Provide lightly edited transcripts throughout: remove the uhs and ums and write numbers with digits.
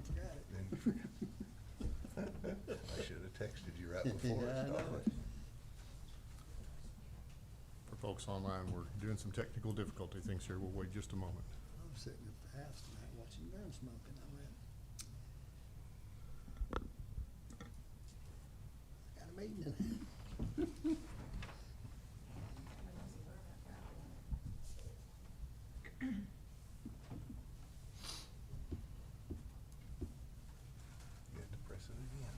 forgot it. Then you forgot. I should have texted you right before Yeah, I it know started. it. For folks online, we're doing some technical difficulty things here. We'll wait just a moment. I was sitting at the house tonight watching gun smoking. I went, I got a meeting. You have to press it again.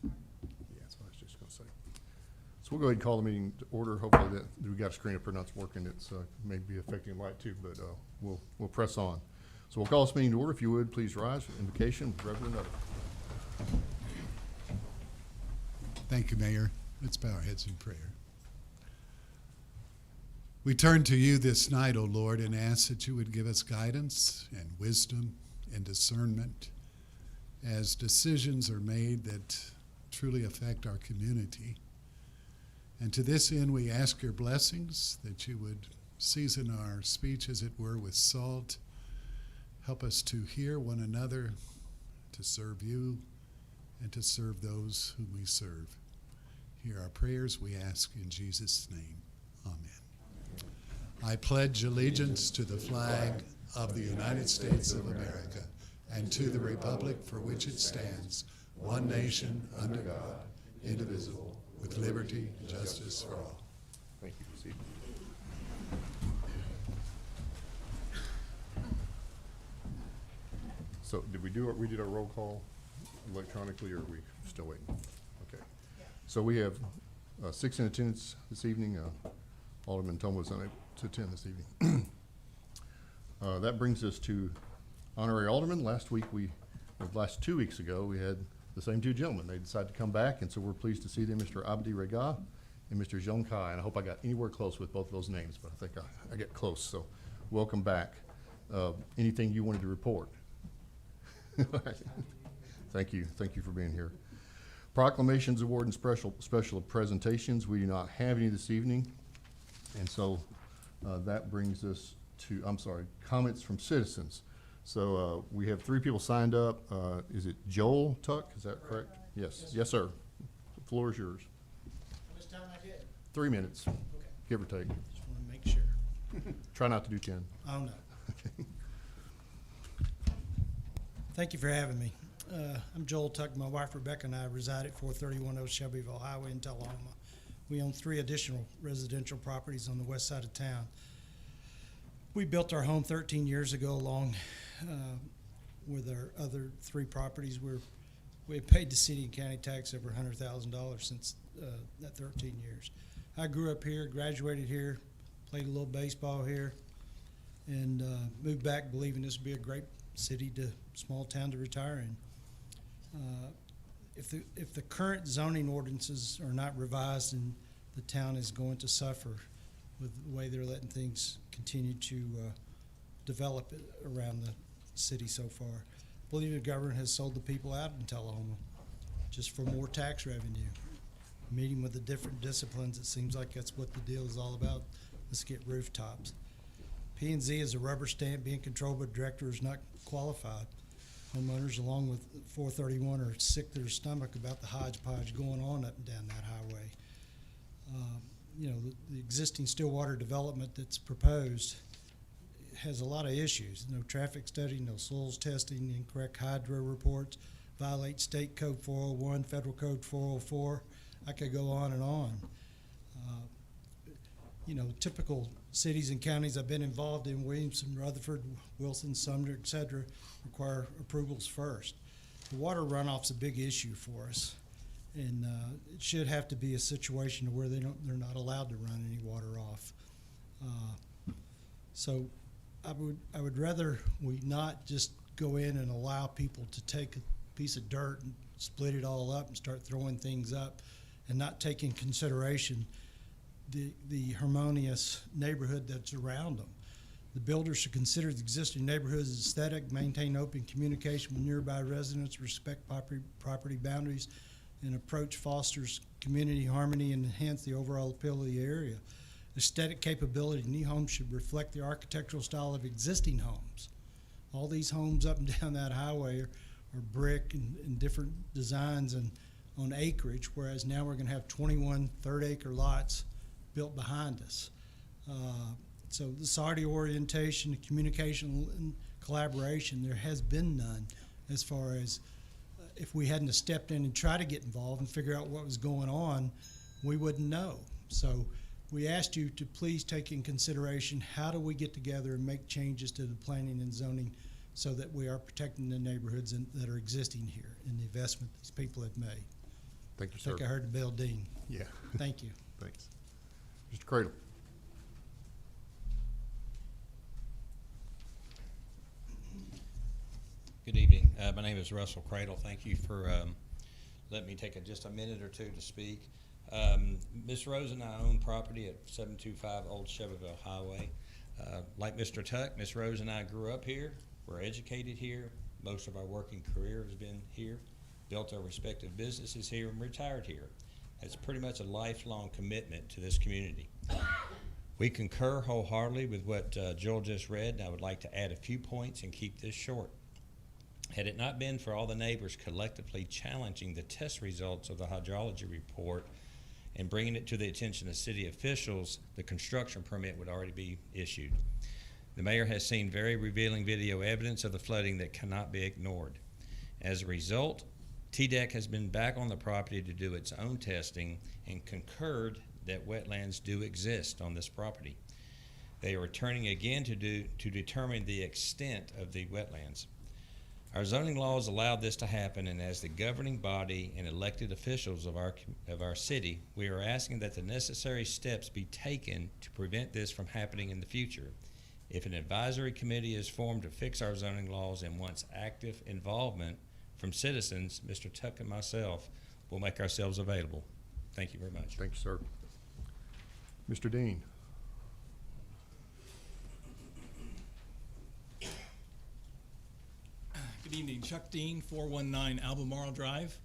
Yeah, that's what I was just gonna say. So we'll go ahead and call the meeting to order. Hopefully that, we got a screen up here that's working. It's, may be affecting light too, but, we'll press on. So we'll call this meeting to order. If you would, please rise for invocation. Reverend Nutter. Thank you, Mayor. Let's bow our heads in prayer. We turn to you this night, O Lord, and ask that you would give us guidance and wisdom and discernment as decisions are made that truly affect our community. And to this end, we ask your blessings, that you would season our speech, as it were, with salt. Help us to hear one another, to serve you, and to serve those whom we serve. Hear our prayers, we ask in Jesus' name. Amen. I pledge allegiance to the flag of the United States of America and to the republic for which it stands, one nation under God, indivisible, with liberty and justice for all. Thank you. Proceed. So did we did our roll call electronically, or are we still waiting? Okay. So we have 6 in attendance this evening. Alderman Toma was unable to attend this evening. That brings us to honorary aldermen. Last 2 weeks ago, we had the same two gentlemen. They decided to come back, and so we're pleased to see them, Mr. Abdi Rega and Mr. Jean Kai. And I hope I got anywhere close with both of those names, but I think I get close. So welcome back. Anything you wanted to report? Thank you. Thank you for being here. Proclamations, award, and special presentations. We do not have any this evening. And so that brings us to, comments from citizens. So we have 3 people signed up. Is it Joel Tuck? Is that correct? Yes. Yes, sir. The floor is yours. How much time I get? 3 minutes, Okay, give or take. just want to make sure. Try not to do 10. Oh, no. Thank you for having me. I'm Joel Tuck. My wife Rebecca and I reside at 431 Old Shelbyville Highway in Tullahoma. We own 3 additional residential properties on the west side of town. We built our home 13 years ago along with our other 3 properties. We have paid the city and county tax over $100,000 since that 13 years. I grew up here, graduated here, played a little baseball here, and moved back believing this would be a great small town to retire in. If the current zoning ordinances are not revised, and the town is going to suffer with the way they're letting things continue to develop around the city so far. I believe the government has sold the people out in Tullahoma just for more tax revenue. Meeting with the different disciplines, it seems like that's what the deal is all about. Let's get rooftops. P&Z is a rubber stamp being controlled by a director who's not qualified. Homeowners, along with 431, are sick to their stomach about the hodgepodge going on up and down that highway. The existing Stillwater development that's proposed has a lot of issues. No traffic study, no soils testing, incorrect hydro reports, violate state code 401, federal code 404. I could go on and on. Typical cities and counties I've been involved in, Williamson, Rutherford, Wilson, Sumner, et cetera, require approvals first. The water runoff's a big issue for us. And it should have to be a situation where they're not allowed to run any water off. So I would rather we not just go in and allow people to take a piece of dirt and split it all up and start throwing things up and not take in consideration the harmonious neighborhood that's around them. The builder should consider the existing neighborhoods aesthetic, maintain open communication with nearby residents, respect property boundaries, and approach fosters community harmony and enhance the overall appeal of the area. Aesthetic capability, new homes should reflect the architectural style of existing homes. All these homes up and down that highway are brick and different designs and on acreage, whereas now we're gonna have 21 third-acre lots built behind us. So the SARDI orientation, communication, and collaboration, there has been none as far as if we hadn't have stepped in and tried to get involved and figure out what was going on, we wouldn't know. So we asked you to please take in consideration how do we get together and make changes to the planning and zoning so that we are protecting the neighborhoods that are existing here and the investment these people have made. Thank you, I sir. think I heard the bell ding. Yeah. Thank you. Thanks. Mr. Cradle. Good evening. My name is Russell Cradle. Thank you for letting me take just a minute or two to speak. Ms. Rose and I own property at 725 Old Cheverville Highway. Like Mr. Tuck, Ms. Rose and I grew up here. We're educated here. Most of our working career has been here. Built our respective businesses here and retired here. It's pretty much a lifelong commitment to this community. We concur wholeheartedly with what Joel just read, and I would like to add a few points and keep this short. Had it not been for all the neighbors collectively challenging the test results of the hydrology report and bringing it to the attention of city officials, the construction permit would already be issued. The mayor has seen very revealing video evidence of the flooding that cannot be ignored. As a result, TDEC has been back on the property to do its own testing and concurred that wetlands do exist on this property. They are returning again to determine the extent of the wetlands. Our zoning laws allowed this to happen, and as the governing body and elected officials of our city, we are asking that the necessary steps be taken to prevent this from happening in the future. If an advisory committee is formed to fix our zoning laws and wants active involvement from citizens, Mr. Tuck and myself will make ourselves available. Thank you very much. Thank you, sir. Mr. Dean. Good evening, Chuck Dean, 419 Albemarle Drive.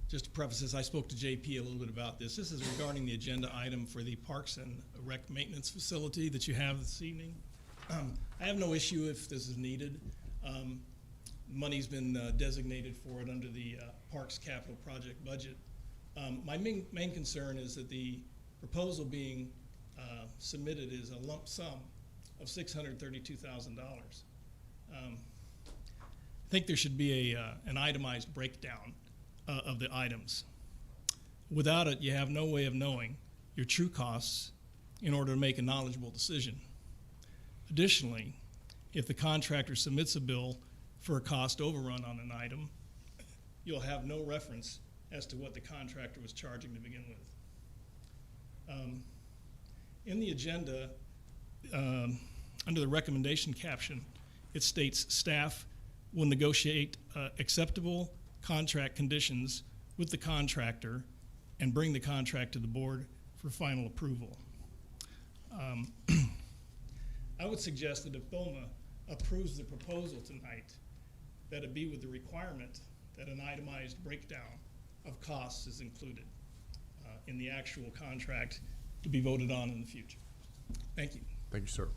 Just to preface this, I spoke to JP a little bit about this. This is regarding the agenda item for the Parks and Rec Maintenance Facility that you have this evening. I have no issue if this is needed. Money's been designated for it under the Parks Capital Project budget. My main concern is that the proposal being submitted is a lump sum of $632,000. I think there should be an itemized breakdown of the items. Without it, you have no way of knowing your true costs in order to make a knowledgeable decision. Additionally, if the contractor submits a bill for a cost overrun on an item, you'll have no reference as to what the contractor was charging to begin with. In the agenda, under the recommendation caption, it states staff will negotiate acceptable contract conditions with the contractor and bring the contract to the board for final approval. I would suggest that if BOMA approves the proposal tonight, that it be with the requirement that an itemized breakdown of costs is included in the actual contract to be voted on in the future. Thank you. Thank you, sir.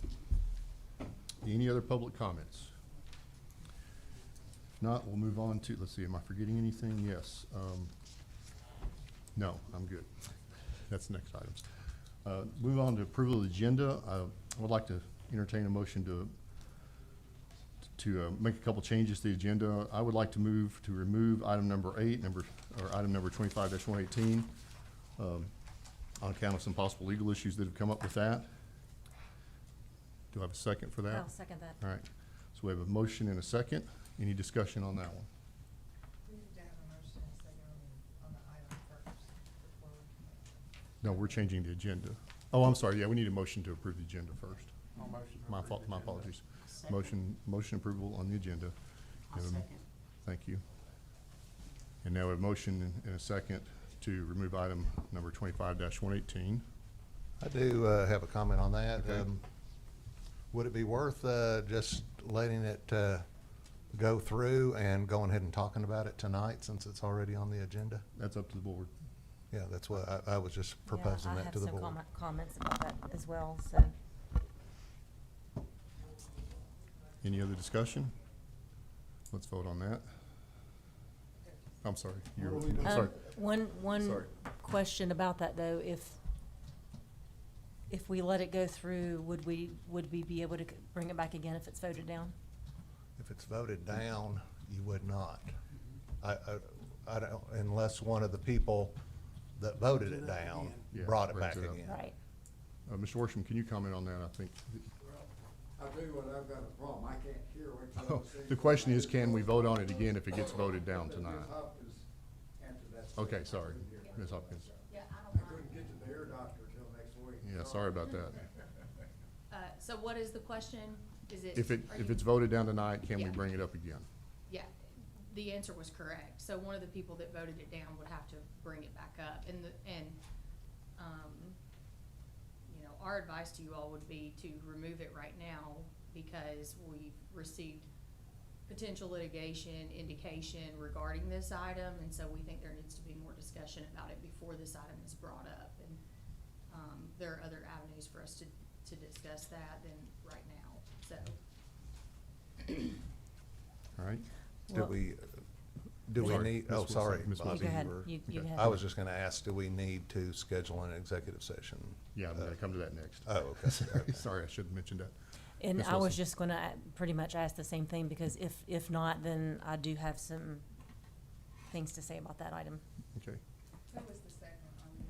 Any other public comments? If not, we'll move on to, let's see, am I forgetting anything? Yes. No, I'm good. That's the next items. Move on to approval of the agenda. I would like to entertain a motion to make a couple changes to the agenda. I would like to move to remove item number 8, item number 25-118, on account of some possible legal issues that have come up with that. Do I have a second for that? I'll second that. All right. So we have a motion and a second. Any discussion on that one? We need to have a motion and a second on No, we're changing the agenda. Oh, I'm sorry, yeah, we need a motion to approve the agenda first. I'll motion to My approve fault, the my agenda. apologies. Second. Motion approval on the agenda. I'll Um, second. Thank you. And now a motion and a second to remove item number 25-118. I do have a comment on that. Okay. Would it be worth just letting it go through and going ahead and talking about it tonight since it's already on the agenda? That's up to the board. Yeah, that's what I was just proposing that to the board. Yeah, I have some comments about that as well, so. Any other discussion? Let's vote on that. I'm sorry. You're, What are we doing? I'm sorry. One Sorry. question about that, though, if we let it go through, would we be able to bring it back again if it's voted down? If it's voted down, you would not. I don't, unless one of the people that voted it down Yeah, brought it brings back it up. again. Right. Mr. Worsham, can you comment on that? I think, I tell you what, I've got a problem, I can't hear what you're saying. the question is, can we vote on it again if it gets voted down tonight? Ms. Hopkins answered that. Okay, sorry, Ms. Hopkins. I couldn't get to the ear doctor till next week. Yeah, sorry about that. So what is the question? Is it? If are you- it's voted down tonight, can we Yeah. bring it up again? Yeah, the answer was correct. So one of the people that voted it down would have to bring it back up. You know, our advice to you all would be to remove it right now because we've received potential litigation indication regarding this item, and so we think there needs to be more discussion about it before this item is brought up. And, there are other avenues for us to discuss that than right now, so. All right? Do Well- we Sorry, need, Ms. oh, Wilson, sorry, Ms. You Bobby, go ahead. you were. You Okay. go ahead. I was just gonna ask, do we need to schedule an executive session? Yeah, I'm gonna come to that next. Oh, okay. Sorry, sorry, I should have mentioned that. And Ms. I was Wilson. just gonna pretty much ask the same thing, because if not, then I do have some things to say about that item. Okay. Who was the second on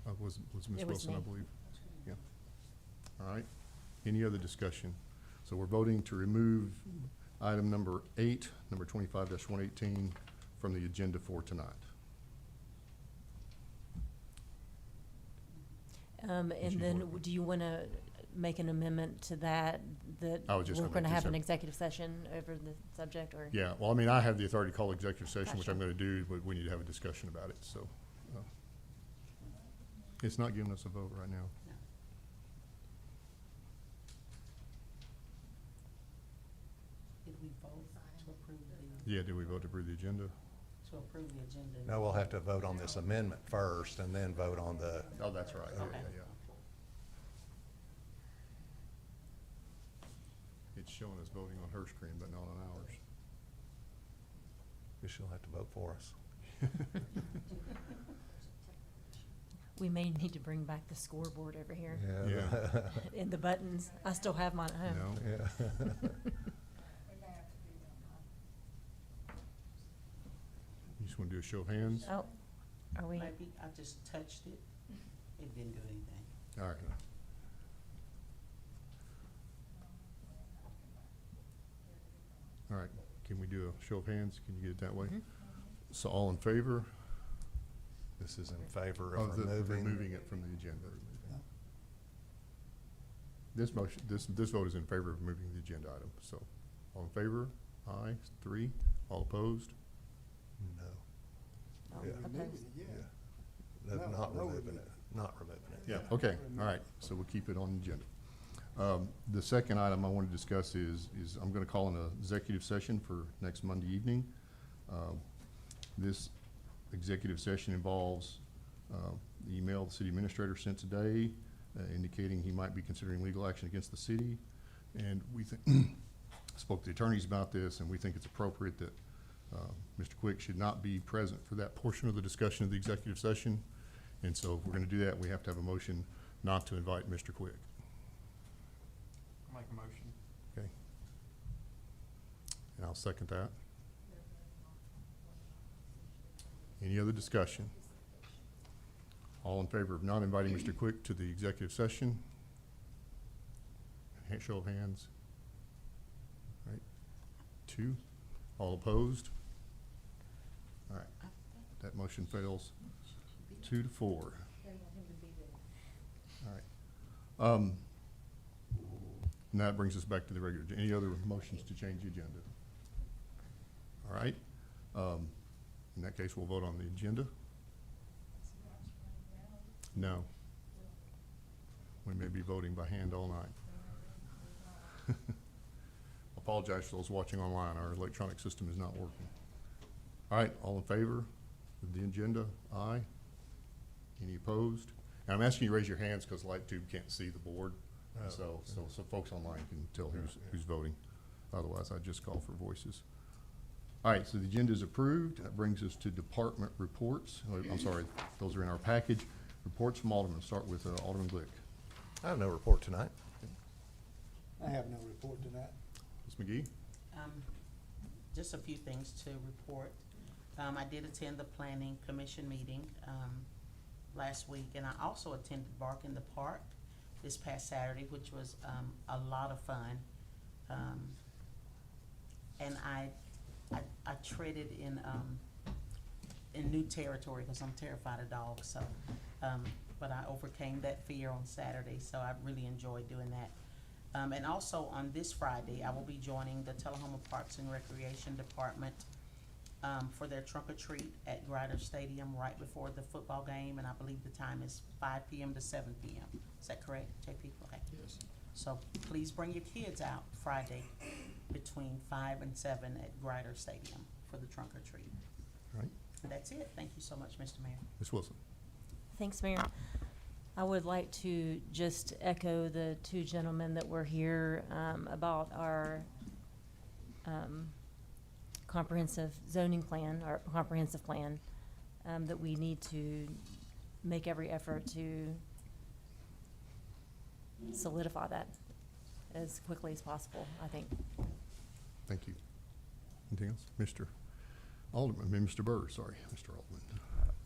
the? Was Ms. It was Wilson, I me. believe? Yeah. All right. Any other discussion? So we're voting to remove item number 8, number 25-118, from the agenda for tonight. And you then, vote. do you wanna make an amendment to that I was just we're gonna gonna make have this an up. executive session over the subject, or? Yeah, well, I mean, I have the authority to call executive session, which Gotcha. I'm gonna do, but we need to have a discussion about it, so. It's not giving us a vote right now. No. Did we vote to approve Yeah, did we vote to approve the agenda? the agenda? No, we'll have to vote on this amendment first and then vote on the, Oh, that's right. Yeah, Okay. yeah, yeah. It's showing us voting on her screen, but not on ours. guess you'll have to vote for us. We may need to bring back the scoreboard over here, Yeah. and the buttons. I still have mine at home. No? Yeah. You just wanna do a show of hands? Oh, are we? Maybe I just touched it. It didn't do anything. All right. All right, can we do a show of hands? Can you get it that way? Mhm. So all in favor This is in favor of of the, removing. removing it from the agenda? This motion, this vote is in favor of removing the agenda item, so all in favor? Aye, 3. All opposed? No. Oh, Yeah. opposed. Removing it, yeah. No, No, not no removing removal. it, not removing it. Yeah, okay, all right, so we'll keep it on the agenda. The second item I want to discuss is I'm going to call an executive session for next Monday evening. This executive session involves the email the city administrator sent today indicating he might be considering legal action against the city. And we spoke to the attorneys about this, and we think it's appropriate that Mr. Quick should not be present for that portion of the discussion of the executive session. And so if we're going to do that, we have to have a motion not to invite Mr. Quick. Make a motion. Okay. And I'll second that. Any other discussion? All in favor of not inviting Mr. Quick to the executive session? Show of hands. All right. 2. All opposed? All right. That motion fails 2-4. They want him to be there. All right. And that brings us back to the regular, any other motions to change the agenda? All right. In that case, we'll vote on the agenda. No. We may be voting by hand all night. Apologize for those watching online. Our electronic system is not working. All right, all in favor of the agenda? Aye. Any opposed? And I'm asking you to raise your hands because Light Tube can't see the board. So folks online can tell who's voting. Otherwise, I just call for voices. All right, so the agenda is approved. That brings us to department reports. Oh, I'm sorry, those are in our package. Reports from Alderman. Start with Alderman Glick. I have no report tonight. I have no report to that. Ms. McGee? Just a few things to report. I did attend the Planning Commission meeting last week, and I also attended Bark in the Park this past Saturday, which was a lot of fun. And I treaded in new territory because I'm terrified of dogs. So, but I overcame that fear on Saturday, so I really enjoyed doing that. And also on this Friday, I will be joining the Tullahoma Parks and Recreation Department for their trunk or treat at Grider Stadium right before the football game, and I believe the time is 5 p.m. to 7 p.m. Is that correct, JP? Okay. Yes. So please bring your kids out Friday between 5 and 7 at Grider Stadium for the trunk or treat. All right. And that's it. Thank you so much, Mr. Mayor. Ms. Wilson? Thanks, Mayor. I would like to just echo the two gentlemen that were here about our comprehensive zoning plan, our comprehensive plan, that we need to make every effort to solidify that as quickly as possible, I think. Thank you. Anything else? Mr. Alderman, Mr. Burr, sorry, Mr. Alderman.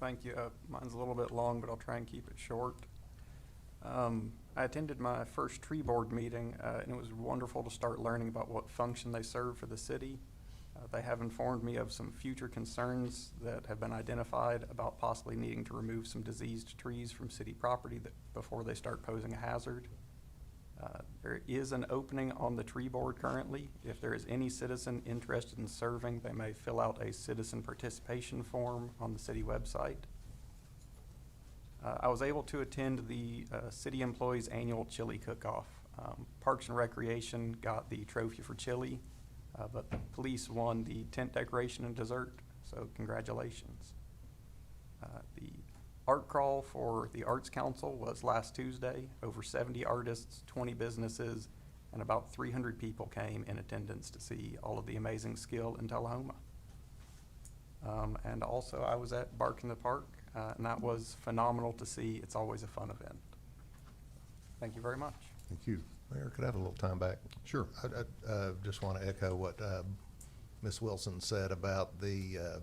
Thank you. Mine's a little bit long, but I'll try and keep it short. I attended my first tree board meeting, and it was wonderful to start learning about what function they serve for the city. They have informed me of some future concerns that have been identified about possibly needing to remove some diseased trees from city property before they start posing a hazard. There is an opening on the tree board currently. If there is any citizen interested in serving, they may fill out a citizen participation form on the city website. I was able to attend the city employees' annual chili cook-off. Parks and Recreation got the trophy for chili, but the police won the tent decoration and dessert, so congratulations. The art crawl for the Arts Council was last Tuesday. Over 70 artists, 20 businesses, and about 300 people came in attendance to see all of the amazing skill in Tullahoma. And also I was at Bark in the Park, and that was phenomenal to see. It's always a fun event. Thank you very much. Thank you. Mayor, could I have a little time back? Sure. I just want to echo what Ms. Wilson said about the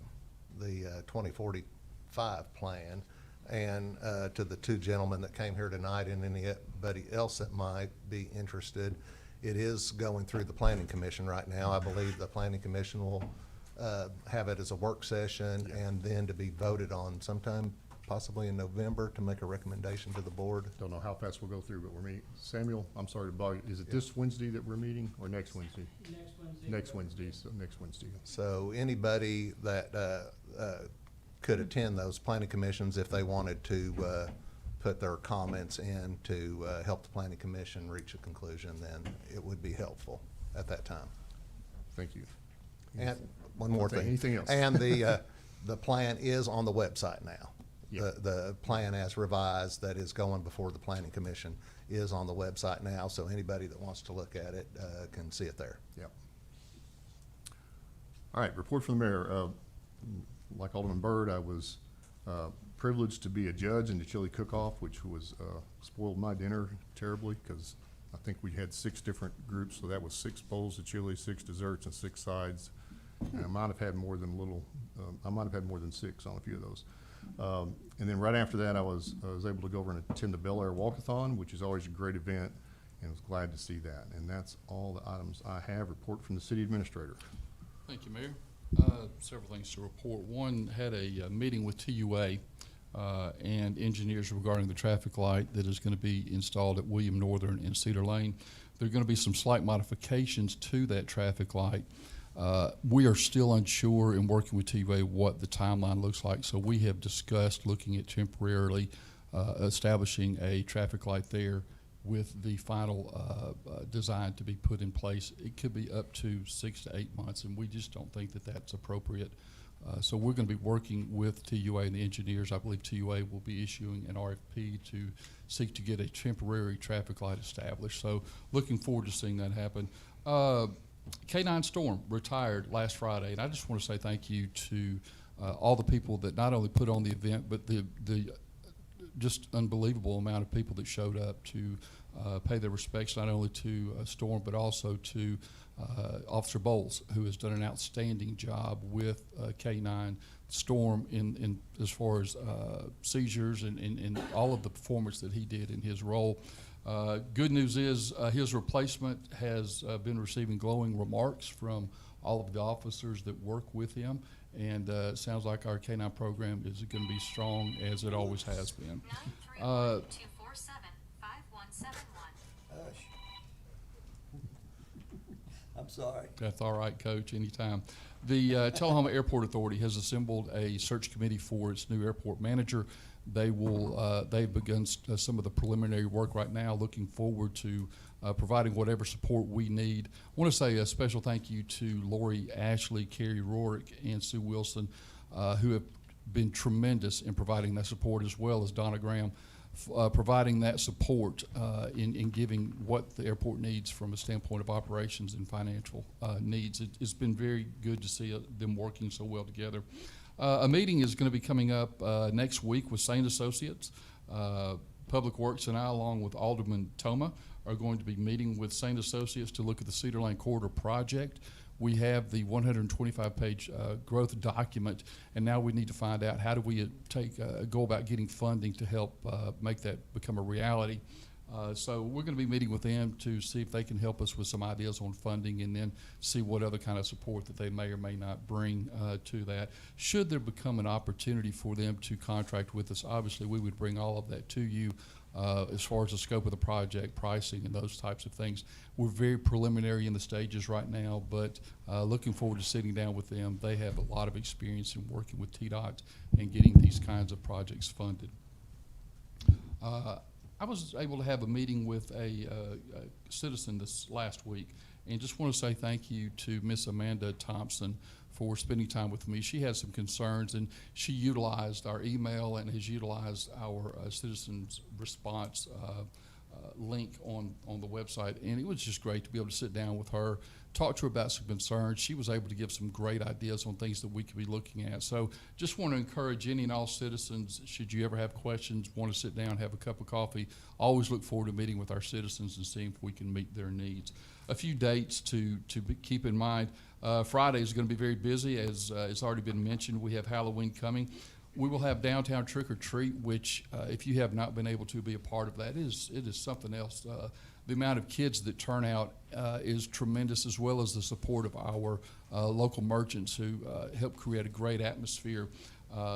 2045 plan, and to the two gentlemen that came here tonight and anybody else that might be interested. It is going through the Planning Commission right now. I believe the Planning Commission will have it as a work session and then to be voted on sometime possibly in November to make a recommendation to the board. Don't know how fast we'll go through, but we're meeting. Samuel, I'm sorry to bother you. Is it this Wednesday that we're meeting or next Wednesday? Next Wednesday. Next Wednesday, so next Wednesday. So anybody that could attend those planning commissions, if they wanted to put their comments in to help the planning commission reach a conclusion, then it would be helpful at that time. Thank you. And one more thing. Anything else? And the plan is on the website now. Yeah. The plan as revised that is going before the planning commission is on the website now, so anybody that wants to look at it can see it there. Yep. All right, report from the mayor. Like Alderman Byrd, I was privileged to be a judge in the chili cook-off, which was spoiled my dinner terribly because I think we had 6 different groups, so that was 6 bowls of chili, 6 desserts, and 6 sides. And I might have had more than I might have had more than 6 on a few of those. And then right after that, I was able to go over and attend the Bel Air Walkathon, which is always a great event, and was glad to see that. And that's all the items I have. Report from the city administrator. Thank you, Mayor. Several things to report. One, had a meeting with TUA and engineers regarding the traffic light that is going to be installed at William Northern and Cedar Lane. There are going to be some slight modifications to that traffic light. We are still unsure in working with TVA what the timeline looks like, so we have discussed looking at temporarily establishing a traffic light there with the final design to be put in place. It could be up to 6 to 8 months, and we just don't think that that's appropriate. So we're going to be working with TUA and the engineers. I believe TUA will be issuing an RFP to seek to get a temporary traffic light established. So looking forward to seeing that happen. K9 Storm retired last Friday, and I just want to say thank you to all the people that not only put on the event, but the just unbelievable amount of people that showed up to pay their respects not only to Storm, but also to Officer Bowles, who has done an outstanding job with K9 Storm in as far as seizures and all of the performance that he did in his role. Good news is his replacement has been receiving glowing remarks from all of the officers that work with him, and it sounds like our K9 program is going to be strong as it always has been. 931-247-5171. Hush. I'm sorry. That's all right, Coach, anytime. The Tullahoma Airport Authority has assembled a search committee for its new airport manager. They've begun some of the preliminary work right now, looking forward to providing whatever support we need. I want to say a special thank you to Lori Ashley, Carrie Rorick, and Sue Wilson, who have been tremendous in providing that support, as well as Donna Graham, providing that support in giving what the airport needs from a standpoint of operations and financial needs. It's been very good to see them working so well together. A meeting is going to be coming up next week with Saint Associates. Public Works and I, along with Alderman Toma, are going to be meeting with Saint Associates to look at the Cedar Lane Corridor project. We have the 125-page growth document, and now we need to find out how do we go about getting funding to help make that become a reality. So we're going to be meeting with them to see if they can help us with some ideas on funding, and then see what other kind of support that they may or may not bring to that. Should there become an opportunity for them to contract with us, obviously we would bring all of that to you as far as the scope of the project, pricing, and those types of things. We're very preliminary in the stages right now, but looking forward to sitting down with them. They have a lot of experience in working with TDOT and getting these kinds of projects funded. I was able to have a meeting with a citizen this last week, and just want to say thank you to Miss Amanda Thompson for spending time with me. She had some concerns, and she utilized our email and has utilized our citizens response link on the website, and it was just great to be able to sit down with her, talk to her about some concerns. She was able to give some great ideas on things that we could be looking at. So just want to encourage any and all citizens, should you ever have questions, want to sit down, have a cup of coffee, always look forward to meeting with our citizens and seeing if we can meet their needs. A few dates to keep in mind. Friday is going to be very busy, as it's already been mentioned. We have Halloween coming. We will have downtown trick or treat, which if you have not been able to be a part of that, it is something else. The amount of kids that turn out is tremendous, as well as the support of our local merchants who help create a great atmosphere.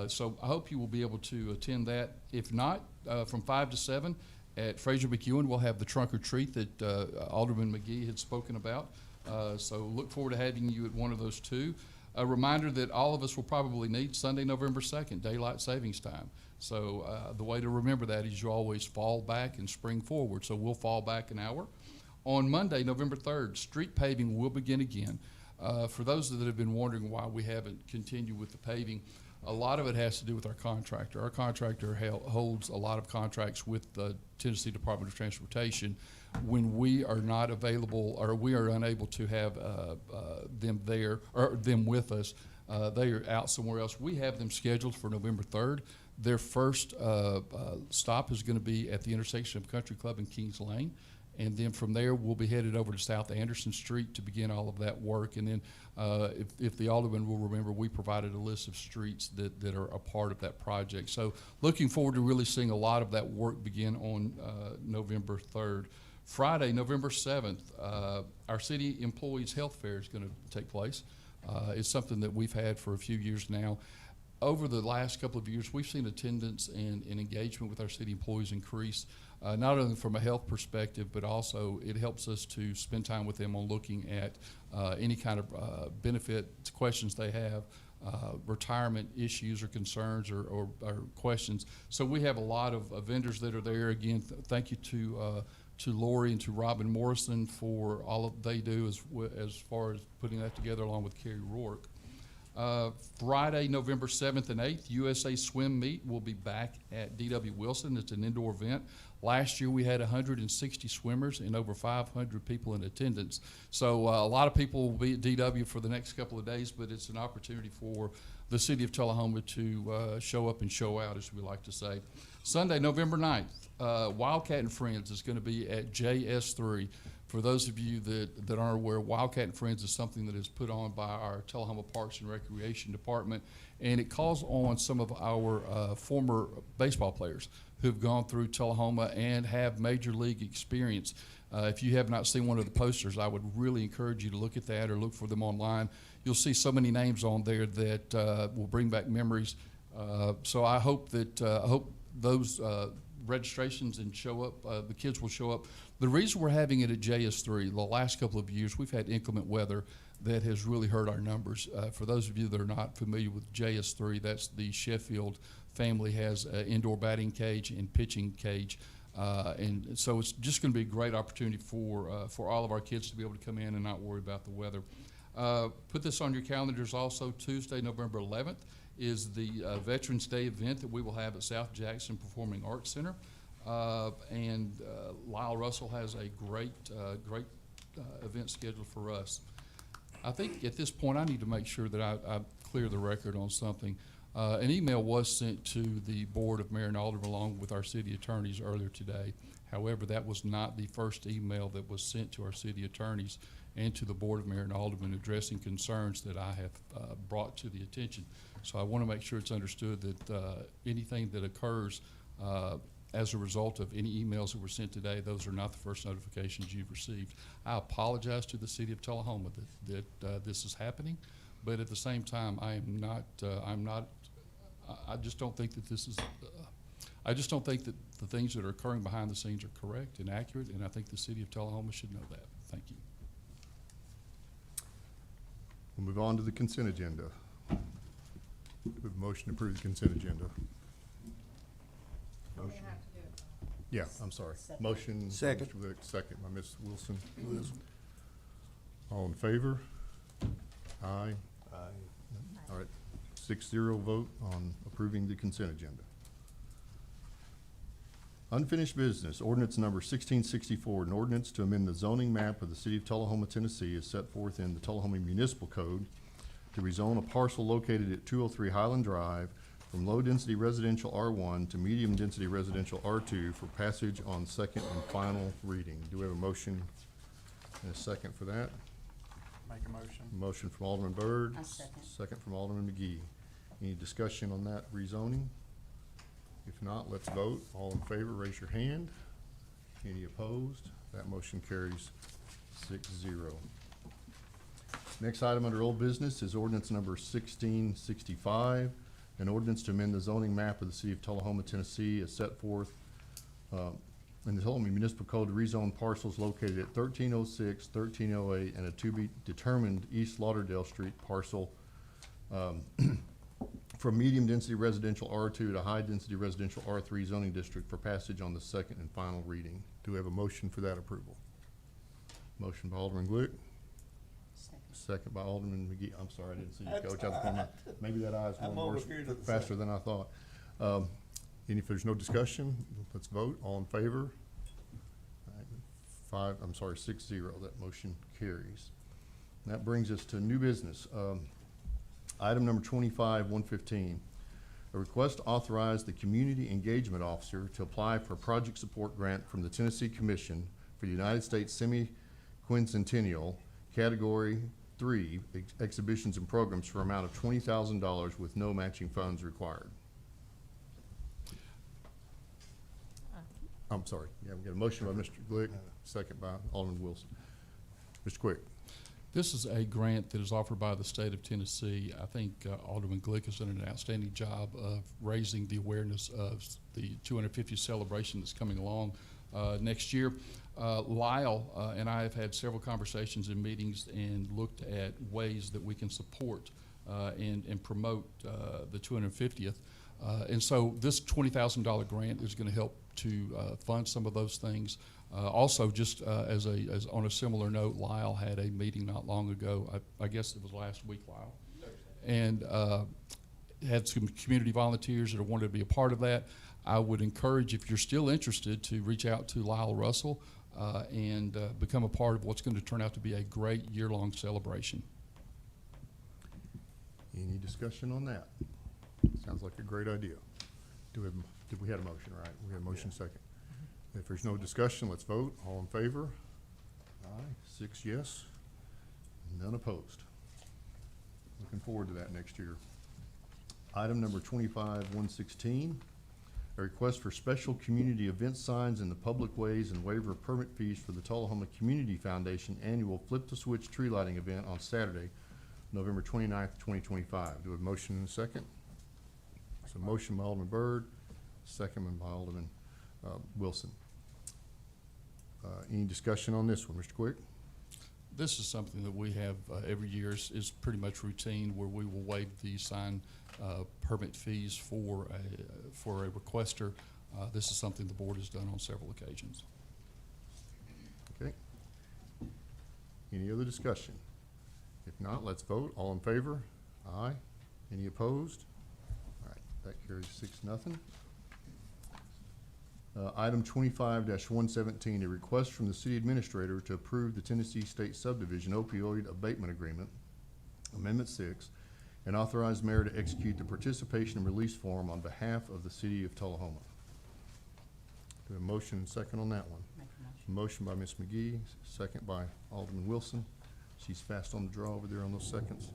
So I hope you will be able to attend that. If not, from 5 to 7 at Fraser McEwen, we'll have the trunk or treat that Alderman McGee had spoken about. So look forward to having you at one of those two. A reminder that all of us will probably need Sunday, November 2nd, daylight savings time. So the way to remember that is you always fall back and spring forward. So we'll fall back an hour. On Monday, November 3rd, street paving will begin again. For those that have been wondering why we haven't continued with the paving, a lot of it has to do with our contractor. Our contractor holds a lot of contracts with the Tennessee Department of Transportation. When we are not available, or we are unable to have them there, or them with us, they are out somewhere else. We have them scheduled for November 3rd. Their first stop is going to be at the intersection of Country Club and Kings Lane. And then from there, we'll be headed over to South Anderson Street to begin all of that work. And then if the Alderman will remember, we provided a list of streets that are a part of that project. So looking forward to really seeing a lot of that work begin on November 3rd. Friday, November 7th, our city employees health fair is going to take place. It's something that we've had for a few years now. over the last couple of years, we've seen attendance and engagement with our city employees increase, not only from a health perspective, but also it helps us to spend time with them on looking at any kind of benefit questions they have, retirement issues or concerns or questions. So we have a lot of vendors that are there. Again, thank you to Lori and to Robin Morrison for all of they do as far as putting that together, along with Carrie Rourke. Friday, November 7th and 8th, USA Swim Meet will be back at D.W. Wilson. It's an indoor event. Last year, we had 160 swimmers and over 500 people in attendance. So a lot of people will be at D.W. for the next couple of days, but it's an opportunity for the city of Tullahoma to show up and show out, as we like to say. Sunday, November 9th, Wildcat and Friends is going to be at JS3. For those of you that aren't aware, Wildcat and Friends is something that is put on by our Tullahoma Parks and Recreation Department, and it calls on some of our former baseball players who've gone through Tullahoma and have major league experience. If you have not seen one of the posters, I would really encourage you to look at that or look for them online. You'll see so many names on there that will bring back memories. So I hope that those registrations and show up, the kids will show up. The reason we're having it at JS3, the last couple of years, we've had inclement weather that has really hurt our numbers. For those of you that are not familiar with JS3, that's the Sheffield family has an indoor batting cage and pitching cage. And so it's just going to be a great opportunity for all of our kids to be able to come in and not worry about the weather. Put this on your calendars also. Tuesday, November 11th is the Veterans Day event that we will have at South Jackson Performing Arts Center. And Lyle Russell has a great event scheduled for us. I think at this point I need to make sure that I clear the record on something. An email was sent to the Board of Mayor and Aldermen along with our city attorneys earlier today. However, that was not the first email that was sent to our city attorneys and to the Board of Mayor and Aldermen addressing concerns that I have brought to the attention. So I want to make sure it's understood that anything that occurs as a result of any emails that were sent today, those are not the first notifications you've received. I apologize to the city of Tullahoma that this is happening, but at the same time, I just don't think that this is, I just don't think that the things that are occurring behind the scenes are correct and accurate, and I think the city of Tullahoma should know that. Thank you. We'll move on to the consent agenda. We have a motion to approve the consent agenda. Motion. Yeah, I'm sorry. Second. Motion. by Second. Mr. Lick, second by Ms. Wilson. All in favor? Aye. All right, 6-0 vote on approving the consent agenda. Unfinished business, ordinance number 1664, an ordinance to amend the zoning map of the city of Tullahoma, Tennessee, as set forth in the Tullahoma Municipal Code to rezone a parcel located at 203 Highland Drive from low-density residential R1 to medium-density residential R2 for passage on second and final reading. Do we have a motion and a second for that? Make a motion. Motion from Alderman Byrd. I second. Second from Alderman McGee. Any discussion on that rezoning? If not, let's vote. All in favor, raise your hand. Any opposed? That motion carries 6-0. Next item under old business is ordinance number 1665, an ordinance to amend the zoning map of the city of Tullahoma, Tennessee, as set forth in the Tullahoma Municipal Code to rezone parcels located at 1306, 1308, and a to-be-determined East Lauderdale Street parcel from medium-density residential R2 to high-density residential R3 zoning district for passage on the second and final reading. Do we have a motion for that approval? Motion by Alderman Glick. Second by Alderman McGee. I'm sorry, I didn't see you, Coach. Maybe that eye's going worse, faster than I thought. If there's no discussion, let's vote. All in favor? 6-0. That motion carries. And that brings us to new business. Item number 25-115. A request to authorize the Community Engagement Officer to apply for a project support grant from the Tennessee Commission for the United States Semi-Quincentennial Category 3 exhibitions and programs for an amount of $20,000 with no matching funds required. I'm sorry. Yeah, we got a motion by Mr. Glick, second by Alderman Wilson. Mr. Quick. This is a grant that is offered by the state of Tennessee. I think Alderman Glick has done an outstanding job of raising the awareness of the 250th celebration that's coming along next year. Lyle and I have had several conversations and meetings and looked at ways that we can support and promote the 250th. And so this $20,000 grant is going to help to fund some of those things. Also, just as on a similar note, Lyle had a meeting not long ago. I guess it was last week, Lyle, and had some community volunteers that wanted to be a part of that. I would encourage, if you're still interested, to reach out to Lyle Russell and become a part of what's going to turn out to be a great year-long celebration. Any discussion on that? Sounds like a great idea. Did we have a motion, right? We had a motion second. If there's no discussion, let's vote. All in favor? Aye. 6 yes, none opposed. Looking forward to that next year. Item number 25-116, a request for special community event signs in the public ways and waiver of permit fees for the Tullahoma Community Foundation annual Flip the Switch tree lighting event on Saturday, November 29th, 2025. Do we have a motion and a second? It's a motion by Alderman Byrd, second by Alderman Wilson. Any discussion on this one, Mr. Quick? This is something that we have every year. Is pretty much routine, where we will waive the sign permit fees for a requester. This is something the board has done on several occasions. Okay. Any other discussion? If not, let's vote. All in favor? Aye. Any opposed? All right, that carries 6-0. Item 25-117, a request from the city administrator to approve the Tennessee State Subdivision Opioid Abatement Agreement, Amendment 6, and authorize mayor to execute the participation and release form on behalf of the city of Tullahoma. Do we have a motion and second on that one? Make a motion. Motion by Ms. McGee, second by Alderman Wilson. She's fast on the draw over there on those seconds.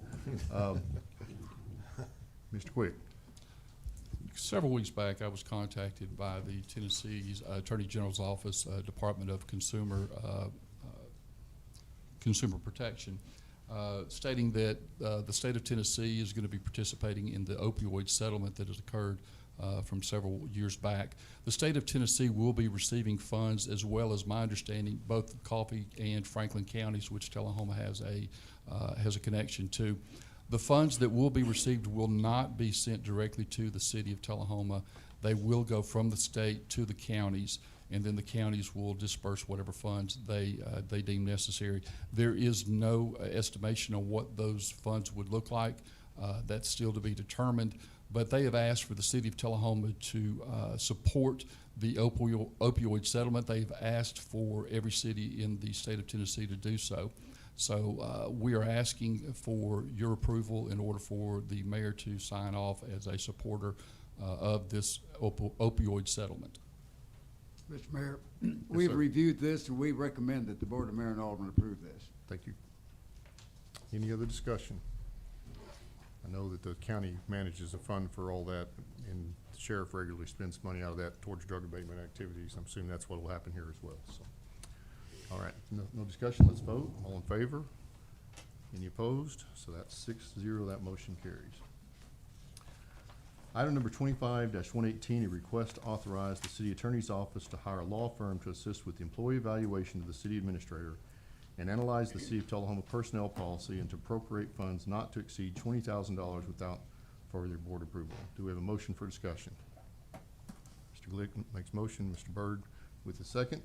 Mr. Quick. Several weeks back, I was contacted by the Tennessee's Attorney General's Office, Department of Consumer Protection, stating that the state of Tennessee is going to be participating in the opioid settlement that has occurred from several years back. The state of Tennessee will be receiving funds, as well as my understanding, both Coffee and Franklin counties, which Tullahoma has a connection to. The funds that will be received will not be sent directly to the city of Tullahoma. They will go from the state to the counties, and then the counties will disperse whatever funds they deem necessary. There is no estimation on what those funds would look like. That's still to be determined. But they have asked for the city of Tullahoma to support the opioid settlement. They've asked for every city in the state of Tennessee to do so. So we are asking for your approval in order for the mayor to sign off as a supporter of this opioid settlement. Mr. Mayor, we've sir. reviewed this and we recommend that the Board of Mayor and Aldermen approve this. Thank you. Any other discussion? I know that the county manages a fund for all that, and the sheriff regularly spends money out of that towards drug abatement activities. I'm assuming that's what will happen here as well. So, all right, no discussion. Let's vote. All in favor? Any opposed? So that's 6-0. That motion carries. Item number 25-118, a request to authorize the city attorney's office to hire a law firm to assist with the employee evaluation of the city administrator and analyze the city of Tullahoma personnel policy and to appropriate funds not to exceed $20,000 without further board approval. Do we have a motion for discussion? Mr. Glick makes motion. Mr. Byrd with the second.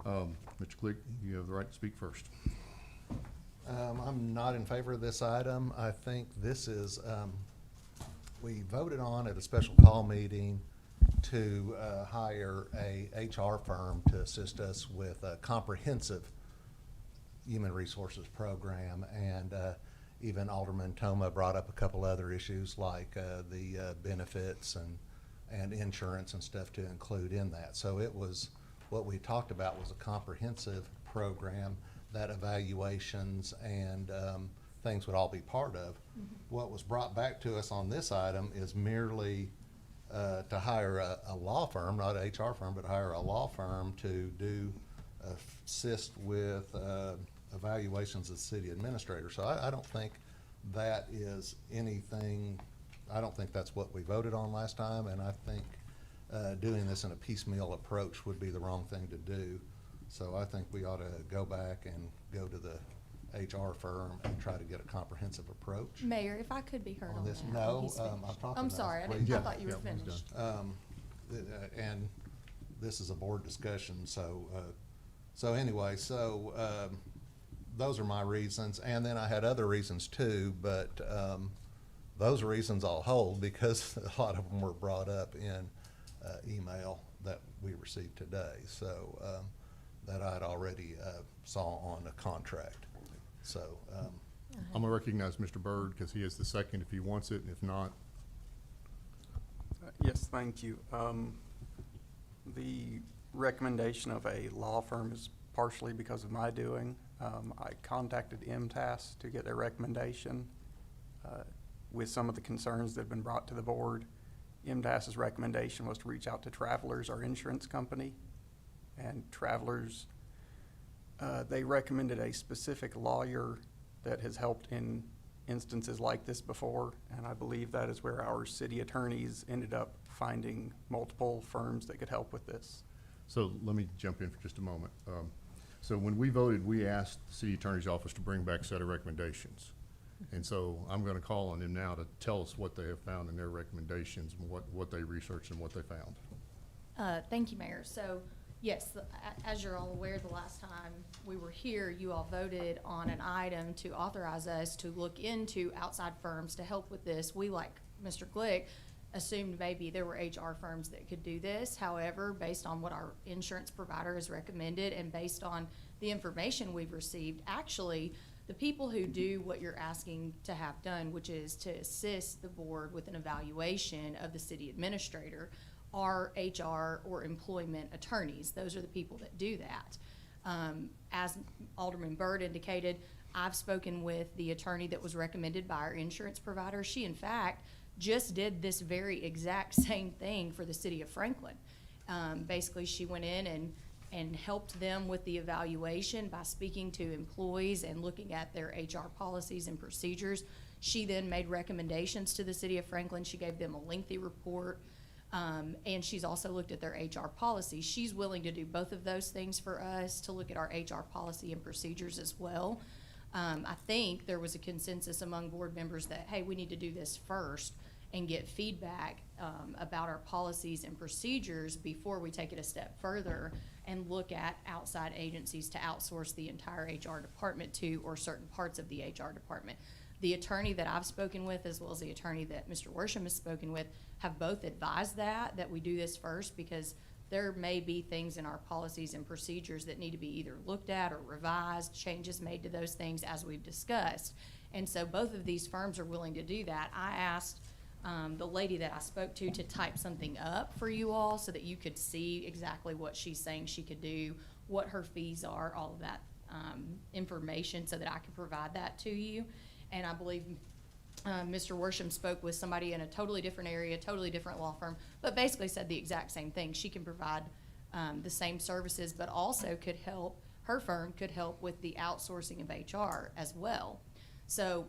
Mr. Glick, you have the right to speak first. I'm not in favor of this item. I think this is, we voted on at a special call meeting to hire a HR firm to assist us with a comprehensive human resources program, and even Alderman Toma brought up a couple other issues like the benefits and insurance and stuff to include in that. So it was, what we talked about was a comprehensive program that evaluations and things would all be part of. What was brought back to us on this item is merely to hire a law firm, not an HR firm, but hire a law firm to assist with evaluations of the city administrator. So I don't think that is anything, I don't think that's what we voted on last time, and I think doing this in a piecemeal approach would be the wrong thing to do. So I think we ought to go back and go to the HR firm and try to get a comprehensive approach. Mayor, if I could be heard On on this. that. No, He's I'm finished. talking I'm now, sorry, please. I thought you were Yeah, he's done. finished. And this is a board discussion, so, anyway, those are my reasons, and then I had other reasons too, but, those reasons I'll hold because a lot of them were brought up in, email that we received today, so, that I'd already, saw on a contract, so, I'm gonna recognize Mr. Byrd, because he is the second if he wants it, and if not, Yes, thank you. The recommendation of a law firm is partially because of my doing. I contacted MTAS to get their recommendation with some of the concerns that have been brought to the board. MTAS's recommendation was to reach out to Travelers, our insurance company, and Travelers, they recommended a specific lawyer that has helped in instances like this before, and I believe that is where our city attorneys ended up finding multiple firms that could help with this. so let me jump in for just a moment. So when we voted, we asked the city attorney's office to bring back a set of recommendations. And so I'm gonna call on them now to tell us what they have found in their recommendations, and what they researched and what they found. Thank you, Mayor. So, yes, as you're all aware, the last time we were here, you all voted on an item to authorize us to look into outside firms to help with this. We, like Mr. Glick, assumed maybe there were HR firms that could do this. However, based on what our insurance provider has recommended and based on the information we've received, actually, the people who do what you're asking to have done, which is to assist the board with an evaluation of the city administrator, are HR or employment attorneys. Those are the people that do that. As Alderman Byrd indicated, I've spoken with the attorney that was recommended by our insurance provider. She, in fact, just did this very exact same thing for the city of Franklin. Basically, she went in and helped them with the evaluation by speaking to employees and looking at their HR policies and procedures. She then made recommendations to the city of Franklin. She gave them a lengthy report. And she's also looked at their HR policy. She's willing to do both of those things for us, to look at our HR policy and procedures as well. I think there was a consensus among board members that, hey, we need to do this first and get feedback about our policies and procedures before we take it a step further and look at outside agencies to outsource the entire HR department to, or certain parts of the HR department. The attorney that I've spoken with, as well as the attorney that Mr. Worsham has spoken with, have both advised that we do this first, because there may be things in our policies and procedures that need to be either looked at or revised, changes made to those things as we've discussed. And so both of these firms are willing to do that. I asked the lady that I spoke to type something up for you all so that you could see exactly what she's saying she could do, what her fees are, all of that information, so that I could provide that to you. And I believe Mr. Worsham spoke with somebody in a totally different area, totally different law firm, but basically said the exact same thing. She can provide the same services, but also could help, her firm could help with the outsourcing of HR as well. So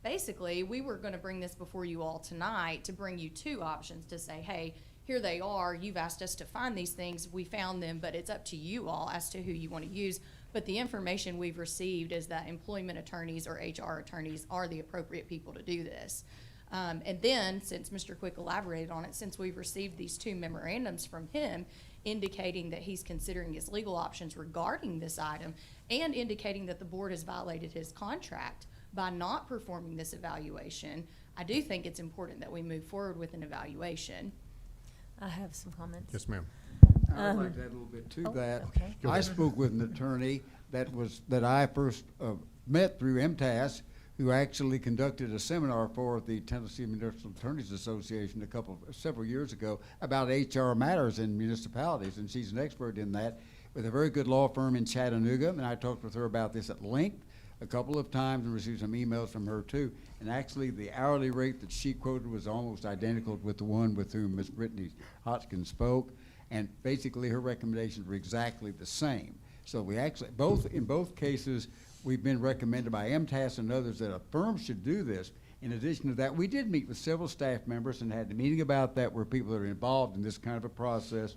basically, we were gonna bring this before you all tonight to bring you two options, to say, hey, here they are, you've asked us to find these things, we found them, but it's up to you all as to who you wanna use. But the information we've received is that employment attorneys or HR attorneys are the appropriate people to do this. And then, since Mr. Quick elaborated on it, since we've received these two memorandums from him indicating that he's considering his legal options regarding this item and indicating that the board has violated his contract by not performing this evaluation, I do think it's important that we move forward with an evaluation. I have some comments. Yes, ma'am. I'd like to add a little bit to that. Okay. Go I ahead. spoke with an attorney that I first met through MTAS, who actually conducted a seminar for the Tennessee Municipal Attorneys Association several years ago about HR matters in municipalities, and she's an expert in that, with a very good law firm in Chattanooga. And I talked with her about this at length a couple of times and received some emails from her too. And actually, the hourly rate that she quoted was almost identical with the one with whom Ms. Brittany Hodgkin spoke. And basically, her recommendations were exactly the same. So we actually, in both cases, we've been recommended by MTAS and others that a firm should do this. In addition to that, we did meet with several staff members and had a meeting about that where people that are involved in this kind of a process.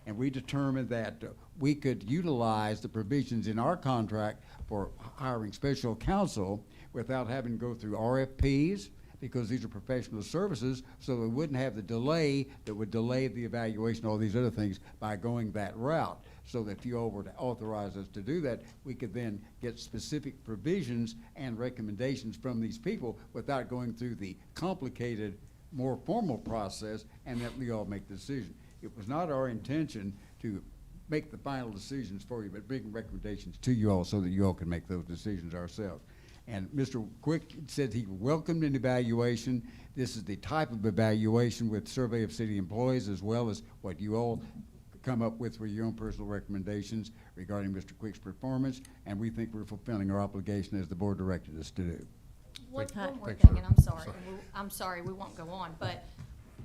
And we determined that we could utilize the provisions in our contract for hiring special counsel without having to go through RFPs, because these are professional services, so we wouldn't have the delay that would delay the evaluation, all these other things, by going that route. So that if you all were to authorize us to do that, we could then get specific provisions and recommendations from these people without going through the complicated, more formal process, and that we all make the decision. It was not our intention to make the final decisions for you, but bring recommendations to you all so that you all can make those decisions ourselves. And Mr. Quick said he welcomed an evaluation. This is the type of evaluation with survey of city employees, as well as what you all come up with for your own personal recommendations regarding Mr. Quick's performance, and we think we're fulfilling our obligation as the board directed us to do. One more Thanks, thing, sir. and I'm sorry, Sorry. I'm sorry, we won't go on, but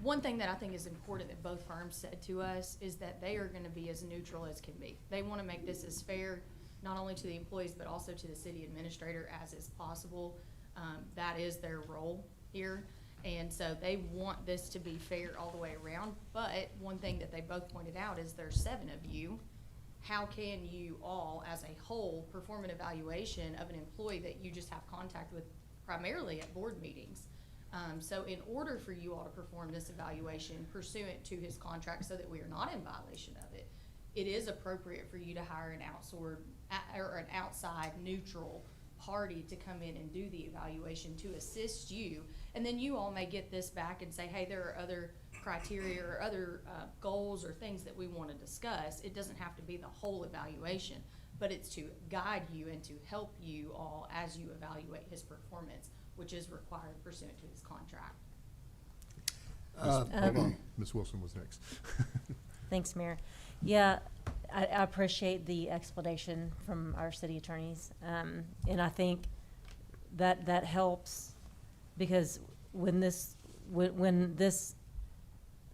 one thing that I think is important that both firms said to us is that they are gonna be as neutral as can be. They wanna make this as fair, not only to the employees, but also to the city administrator as is possible. That is their role here. And so they want this to be fair all the way around. But one thing that they both pointed out is there's 7 of you. How can you all, as a whole, perform an evaluation of an employee that you just have contact with primarily at board meetings? So in order for you all to perform this evaluation pursuant to his contract so that we are not in violation of it, it is appropriate for you to hire an outside neutral party to come in and do the evaluation to assist you. And then you all may get this back and say, hey, there are other criteria or other goals or things that we want to discuss. It doesn't have to be the whole evaluation, but it's to guide you and to help you all as you evaluate his performance, which is required pursuant to his contract. Hold on, Ms. Wilson was next. Thanks, Mayor. Yeah, I appreciate the explanation from our city attorneys. And I think that helps, because when this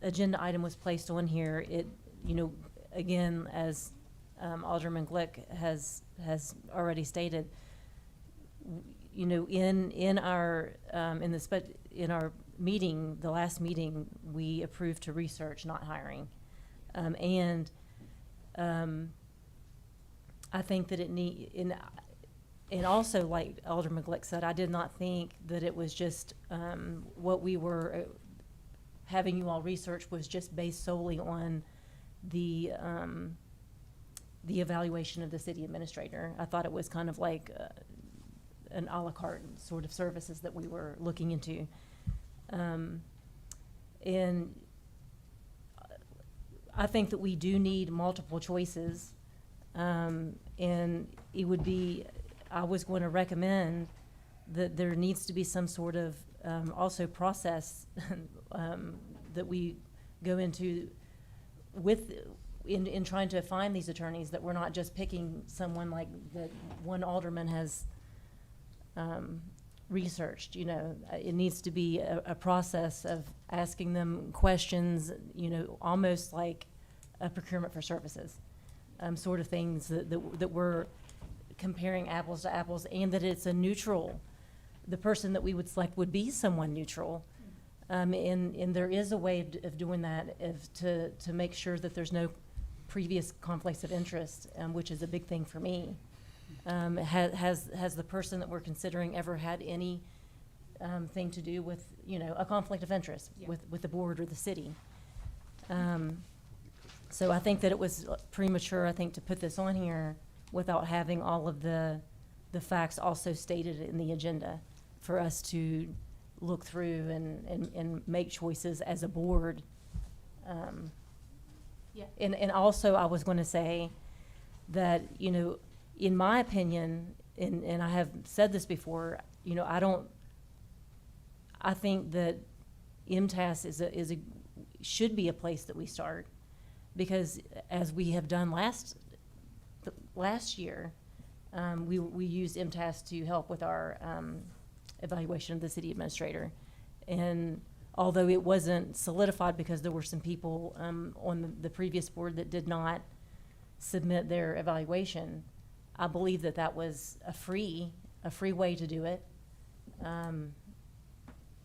agenda item was placed on here, it, again, as Alderman Glick has already stated, in our meeting, the last meeting, we approved to research, not hiring. I think that and also, like Alderman Glick said, I did not think that it was just what we were having you all research was just based solely on the evaluation of the city administrator. I thought it was kind of like an a la carte sort of services that we were looking into. And I think that we do need multiple choices. And it would be, I was going to recommend that there needs to be some sort of also process that we go into in trying to find these attorneys, that we're not just picking someone like that one alderman has researched. It needs to be a process of asking them questions, almost like a procurement for services, sort of things that we're comparing apples to apples, and that it's a neutral, the person that we would select would be someone neutral. And there is a way of doing that, to make sure that there's no previous conflicts of interest, which is a big thing for me. Has the person that we're considering ever had any thing to do with, a conflict of interest with the board or the city? So I think that it was premature, to put this on here without having all of the facts also stated in the agenda for us to look through and make choices as a board. And also, I was going to say that, in my opinion, and I have said this before, I think that MTAS should be a place that we start, because as we have done last year, we used MTAS to help with our evaluation of the city administrator. And although it wasn't solidified because there were some people on the previous board that did not submit their evaluation. I believe that that was a free way to do it.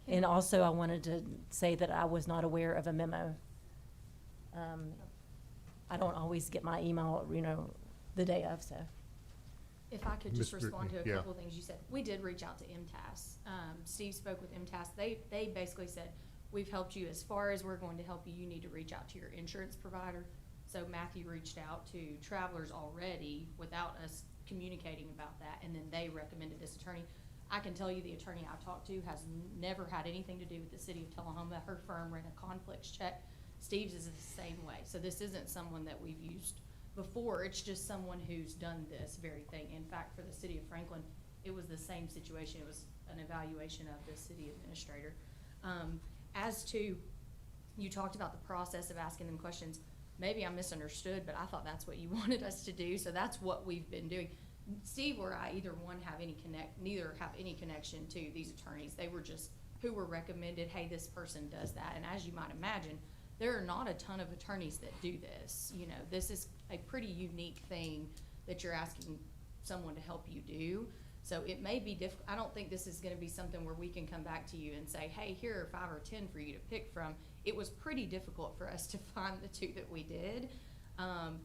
And also, I wanted to say that I was not aware of a memo. I don't always get my email, the day of, so. If I could just Mr. respond to a yeah. couple of things you said. We did reach out to MTAS. Steve spoke with MTAS. They basically said, we've helped you as far as we're going to help you. You need to reach out to your insurance provider. So Matthew reached out to Travelers already without us communicating about that, and then they recommended this attorney. I can tell you the attorney I talked to has never had anything to do with the city of Tullahoma. Her firm ran a conflicts check. Steve's is the same way. So this isn't someone that we've used before. It's just someone who's done this very thing. In fact, for the city of Franklin, it was the same situation. It was an evaluation of the city administrator. As to, you talked about the process of asking them questions. Maybe I misunderstood, but I thought that's what you wanted us to do. So that's what we've been doing. Steve or I, neither have any connection to these attorneys. They were just who were recommended, hey, this person does that. And as you might imagine, there are not a ton of attorneys that do this. This is a pretty unique thing that you're asking someone to help you do. So it may be difficult. I don't think this is gonna be something where we can come back to you and say, hey, here are 5 or 10 for you to pick from. It was pretty difficult for us to find the 2 that we did.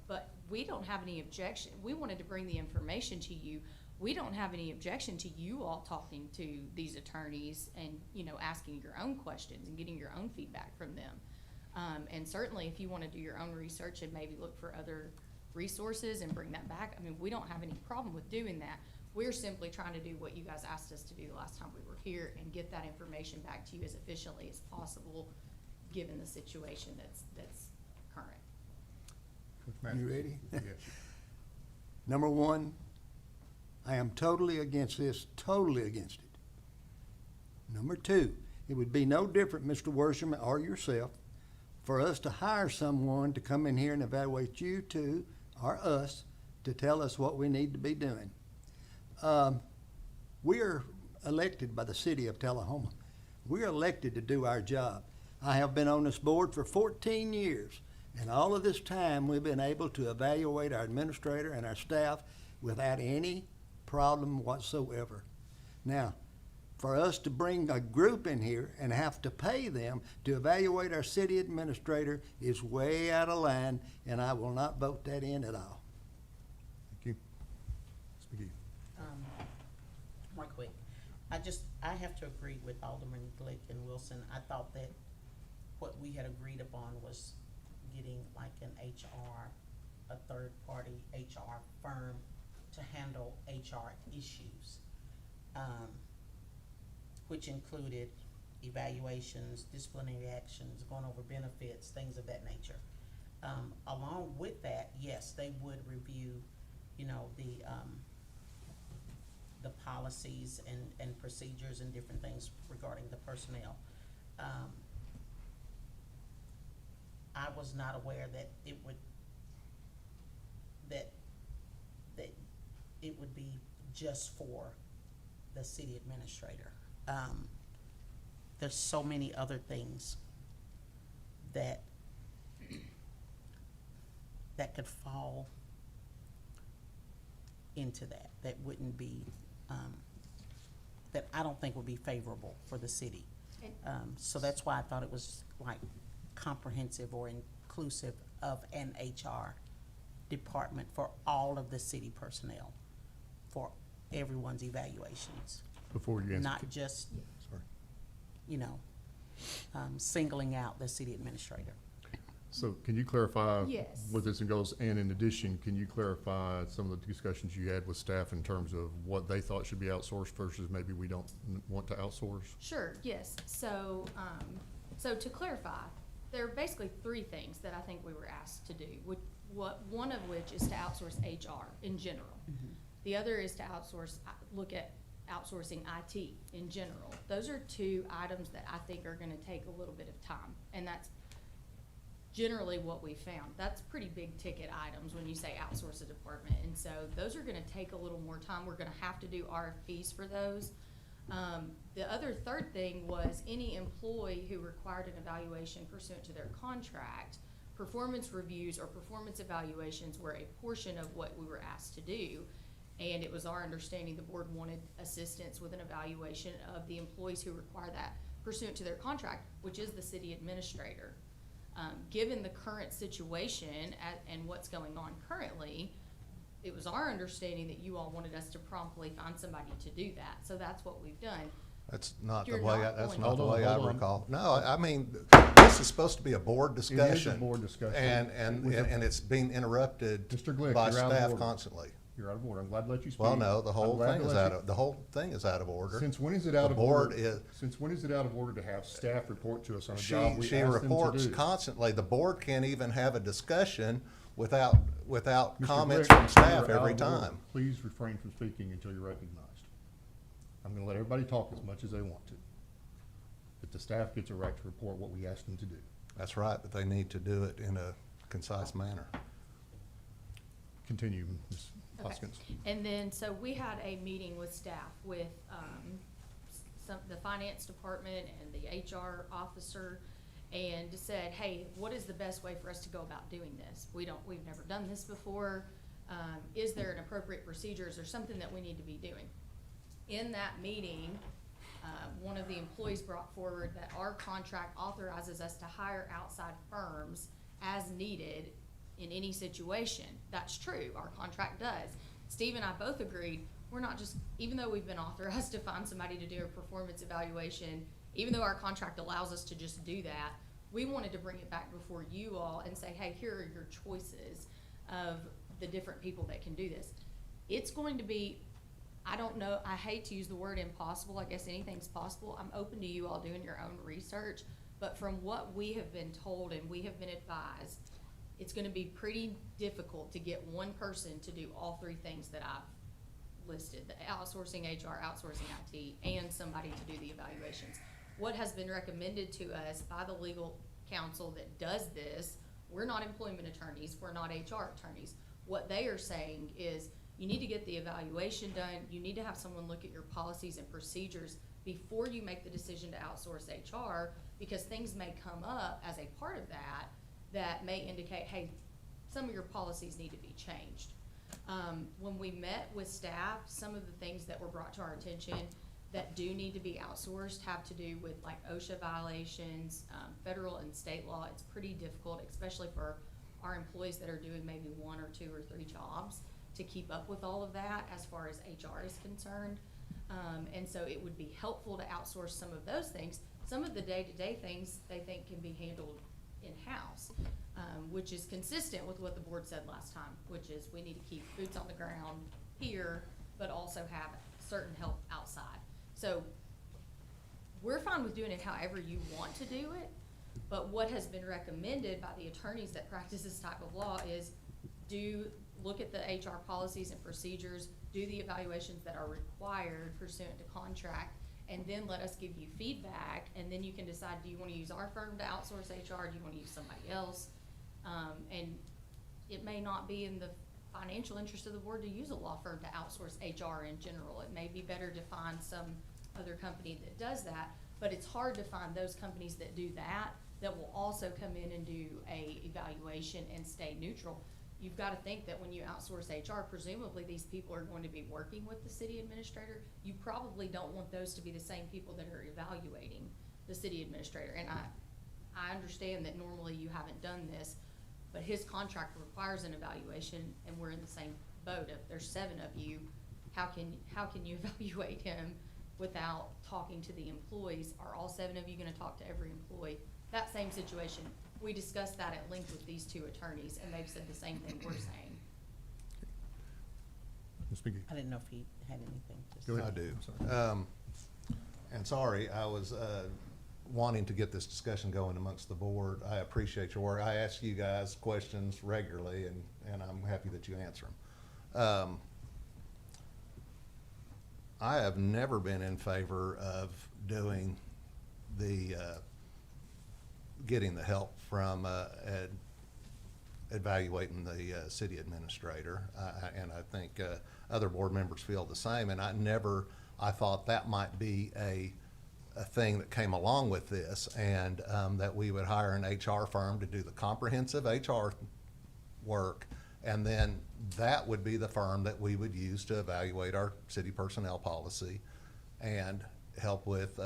But we don't have any objection. We wanted to bring the information to you. We don't have any objection to you all talking to these attorneys and, asking your own questions and getting your own feedback from them. And certainly if you want to do your own research and maybe look for other resources and bring that back, we don't have any problem with doing that. We're simply trying to do what you guys asked us to do the last time we were here and get that information back to you as efficiently as possible, given the situation that's current. You ready? Yes. Number one, I am totally against this, totally against it. Number two, it would be no different, Mr. Worsham or yourself, for us to hire someone to come in here and evaluate you two, or us, to tell us what we need to be doing. We are elected by the city of Tullahoma. We're elected to do our job. I have been on this board for 14 years, and all of this time we've been able to evaluate our administrator and our staff without any problem whatsoever. Now, for us to bring a group in here and have to pay them to evaluate our city administrator is way out of line, and I will not vote that in at all. Thank you. Ms. McGee. Right quick. I have to agree with Alderman Glick and Wilson. I thought that what we had agreed upon was getting like an HR, a third-party HR firm to handle HR issues, which included evaluations, disciplinary actions, going over benefits, things of that nature. Along with that, yes, they would review, the policies and procedures and different things regarding the personnel. I was not aware that it would be just for the city administrator. There's so many other things that could fall into that wouldn't be, that I don't think would be favorable for the city. So that's why I thought it was like comprehensive or inclusive of an HR department for all of the city personnel, for everyone's evaluations, Before you answer. not just, Sorry. singling out the city administrator. So can you clarify Yes. what this goes, and in addition, can you clarify some of the discussions you had with staff in terms of what they thought should be outsourced versus maybe we don't want to outsource? Sure, yes. So to clarify, there are basically 3 things that I think we were asked to do. One of which is to outsource HR in general. The other is to look at outsourcing IT in general. Those are 2 items that I think are gonna take a little bit of time, and that's generally what we found. That's pretty big ticket items when you say outsource a department, and so those are gonna take a little more time. We're gonna have to do RFPs for those. The other third thing was any employee who required an evaluation pursuant to their contract performance reviews or performance evaluations were a portion of what we were asked to do. And it was our understanding the board wanted assistance with an evaluation of the employees who require that pursuant to their contract, which is the city administrator. Given the current situation and what's going on currently, it was our understanding that you all wanted us to promptly find somebody to do that. So that's what we've done. That's not the You're way, not that's going- not the Hold on, way I hold on. recall. No, I mean, this is supposed to be a board discussion. board discussion. And it's being interrupted Mr. Glick, by you're out of staff order. constantly. You're out of order. I'm glad to let you speak. Well, no, the I'm whole glad thing to is let out you- of, the whole thing is out of order. Since when is it out The of board order? is, Since when is it out of order to have staff report to us on a job we she asked them to reports do? constantly. The board can't even have a discussion without Mr. comments Glick, from staff you're out every of order. time. Please refrain from speaking until you're recognized. I'm gonna let everybody talk as much as they want to. But the staff gets a right to report what we ask them to do. That's right, but they need to do it in a concise manner. Continue, Ms. Okay. Hoskins. And then, so we had a meeting with staff with, the finance department and the HR officer, and said, hey, what is the best way for us to go about doing this? We've never done this before. Is there an appropriate procedure? Is there something that we need to be doing? In that meeting, one of the employees brought forward that our contract authorizes us to hire outside firms as needed in any situation. That's true, our contract does. Steve and I both agreed, we're not just, even though we've been authorized to find somebody to do a performance evaluation, even though our contract allows us to just do that, we wanted to bring it back before you all and say, hey, here are your choices of the different people that can do this. It's going to be, I don't know, I hate to use the word impossible, I guess anything's possible. I'm open to you all doing your own research, but from what we have been told and we have been advised, it's gonna be pretty difficult to get one person to do all three things that I've listed, the outsourcing HR, outsourcing IT, and somebody to do the evaluations. What has been recommended to us by the legal counsel that does this, we're not employment attorneys, we're not HR attorneys. What they are saying is, you need to get the evaluation done, you need to have someone look at your policies and procedures before you make the decision to outsource HR, because things may come up as a part of that that may indicate, hey, some of your policies need to be changed. When we met with staff, some of the things that were brought to our attention that do need to be outsourced have to do with like OSHA violations, federal and state law. It's pretty difficult, especially for our employees that are doing maybe 1 or 2 or 3 jobs, to keep up with all of that as far as HR is concerned. And so it would be helpful to outsource some of those things. Some of the day-to-day things they think can be handled in-house, which is consistent with what the board said last time, which is we need to keep boots on the ground here, but also have certain help outside. So we're fine with doing it however you want to do it, but what has been recommended by the attorneys that practice this type of law is look at the HR policies and procedures, do the evaluations that are required pursuant to contract, and then let us give you feedback, and then you can decide, do you want to use our firm to outsource HR, do you want to use somebody else? And it may not be in the financial interest of the board to use a law firm to outsource HR in general. It may be better to find some other company that does that, but it's hard to find those companies that do that will also come in and do a evaluation and stay neutral. You've got to think that when you outsource HR, presumably these people are going to be working with the city administrator. You probably don't want those to be the same people that are evaluating the city administrator. And I understand that normally you haven't done this, but his contract requires an evaluation, and we're in the same boat. If there's 7 of you, how can you evaluate him without talking to the employees? Are all 7 of you going to talk to every employee? That same situation. We discussed that at length with these 2 attorneys, and they've said the same thing we're saying. Ms. McGee. I didn't know if he had anything to say. Go ahead. I do. I'm sorry. And sorry, I was wanting to get this discussion going amongst the board. I appreciate your work. I ask you guys questions regularly, and I'm happy that you answer them. I have never been in favor of doing the getting the help from evaluating the city administrator, and I think other board members feel the same. And I thought that might be a thing that came along with this, and that we would hire an HR firm to do the comprehensive HR work, and then that would be the firm that we would use to evaluate our city personnel policy and help with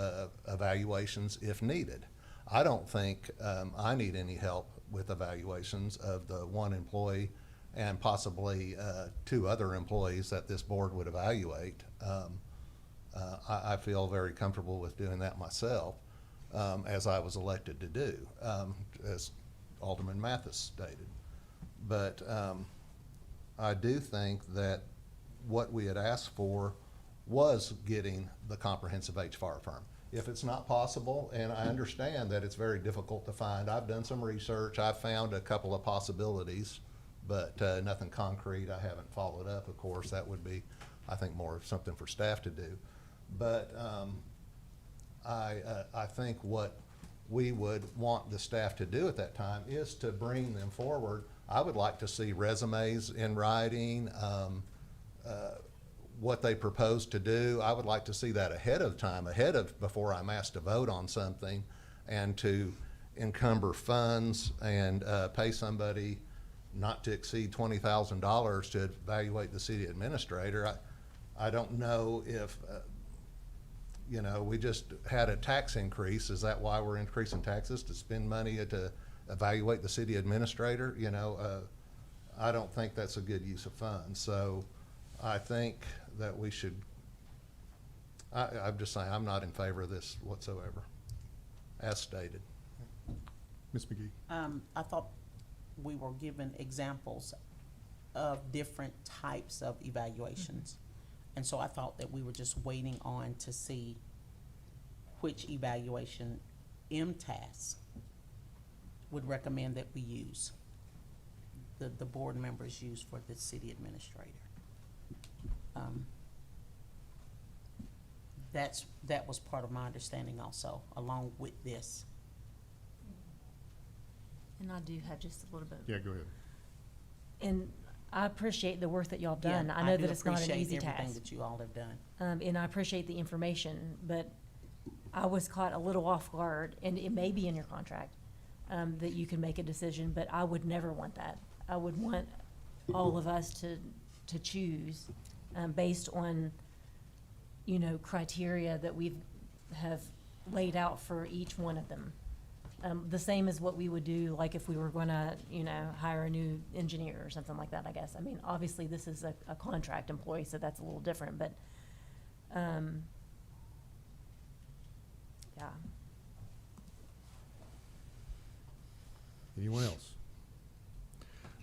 evaluations if needed. I don't think I need any help with evaluations of the one employee and possibly 2 other employees that this board would evaluate. I feel very comfortable with doing that myself, as I was elected to do, as Alderman Mathis stated. But I do think that what we had asked for was getting the comprehensive HR firm. If it's not possible, and I understand that it's very difficult to find, I've done some research, I've found a couple of possibilities, but nothing concrete. I haven't followed up, of course. That would be, I think, more something for staff to do. But I think what we would want the staff to do at that time is to bring them forward. I would like to see resumes in writing, what they propose to do. I would like to see that ahead of time, before I'm asked to vote on something, and to encumber funds and pay somebody not to exceed $20,000 to evaluate the city administrator. I don't know if, you know, we just had a tax increase. Is that why we're increasing taxes, to spend money to evaluate the city administrator? You know, I don't think that's a good use of funds. So I think that we should, I'm just saying, I'm not in favor of this whatsoever, as stated. Ms. McGee? I thought we were given examples of different types of evaluations. And so I thought that we were just waiting on to see which evaluation MTAS would recommend that we use, the board members use for the city administrator. That was part of my understanding also, along with this. And I do have just a little bit. Yeah, go ahead. And I appreciate the work that y'all have Yeah, done. I know do that it's not an appreciate easy everything task. that you all have done. And I appreciate the information, but I was caught a little off guard, and it may be in your contract, that you can make a decision, but I would never want that. I would want all of us to choose, based on, you know, criteria that have laid out for each one of them. The same as what we would do, like if we were gonna, you know, hire a new engineer or something like that, I guess. I mean, obviously, this is a contract employee, so that's a little different, but, yeah. Anyone else?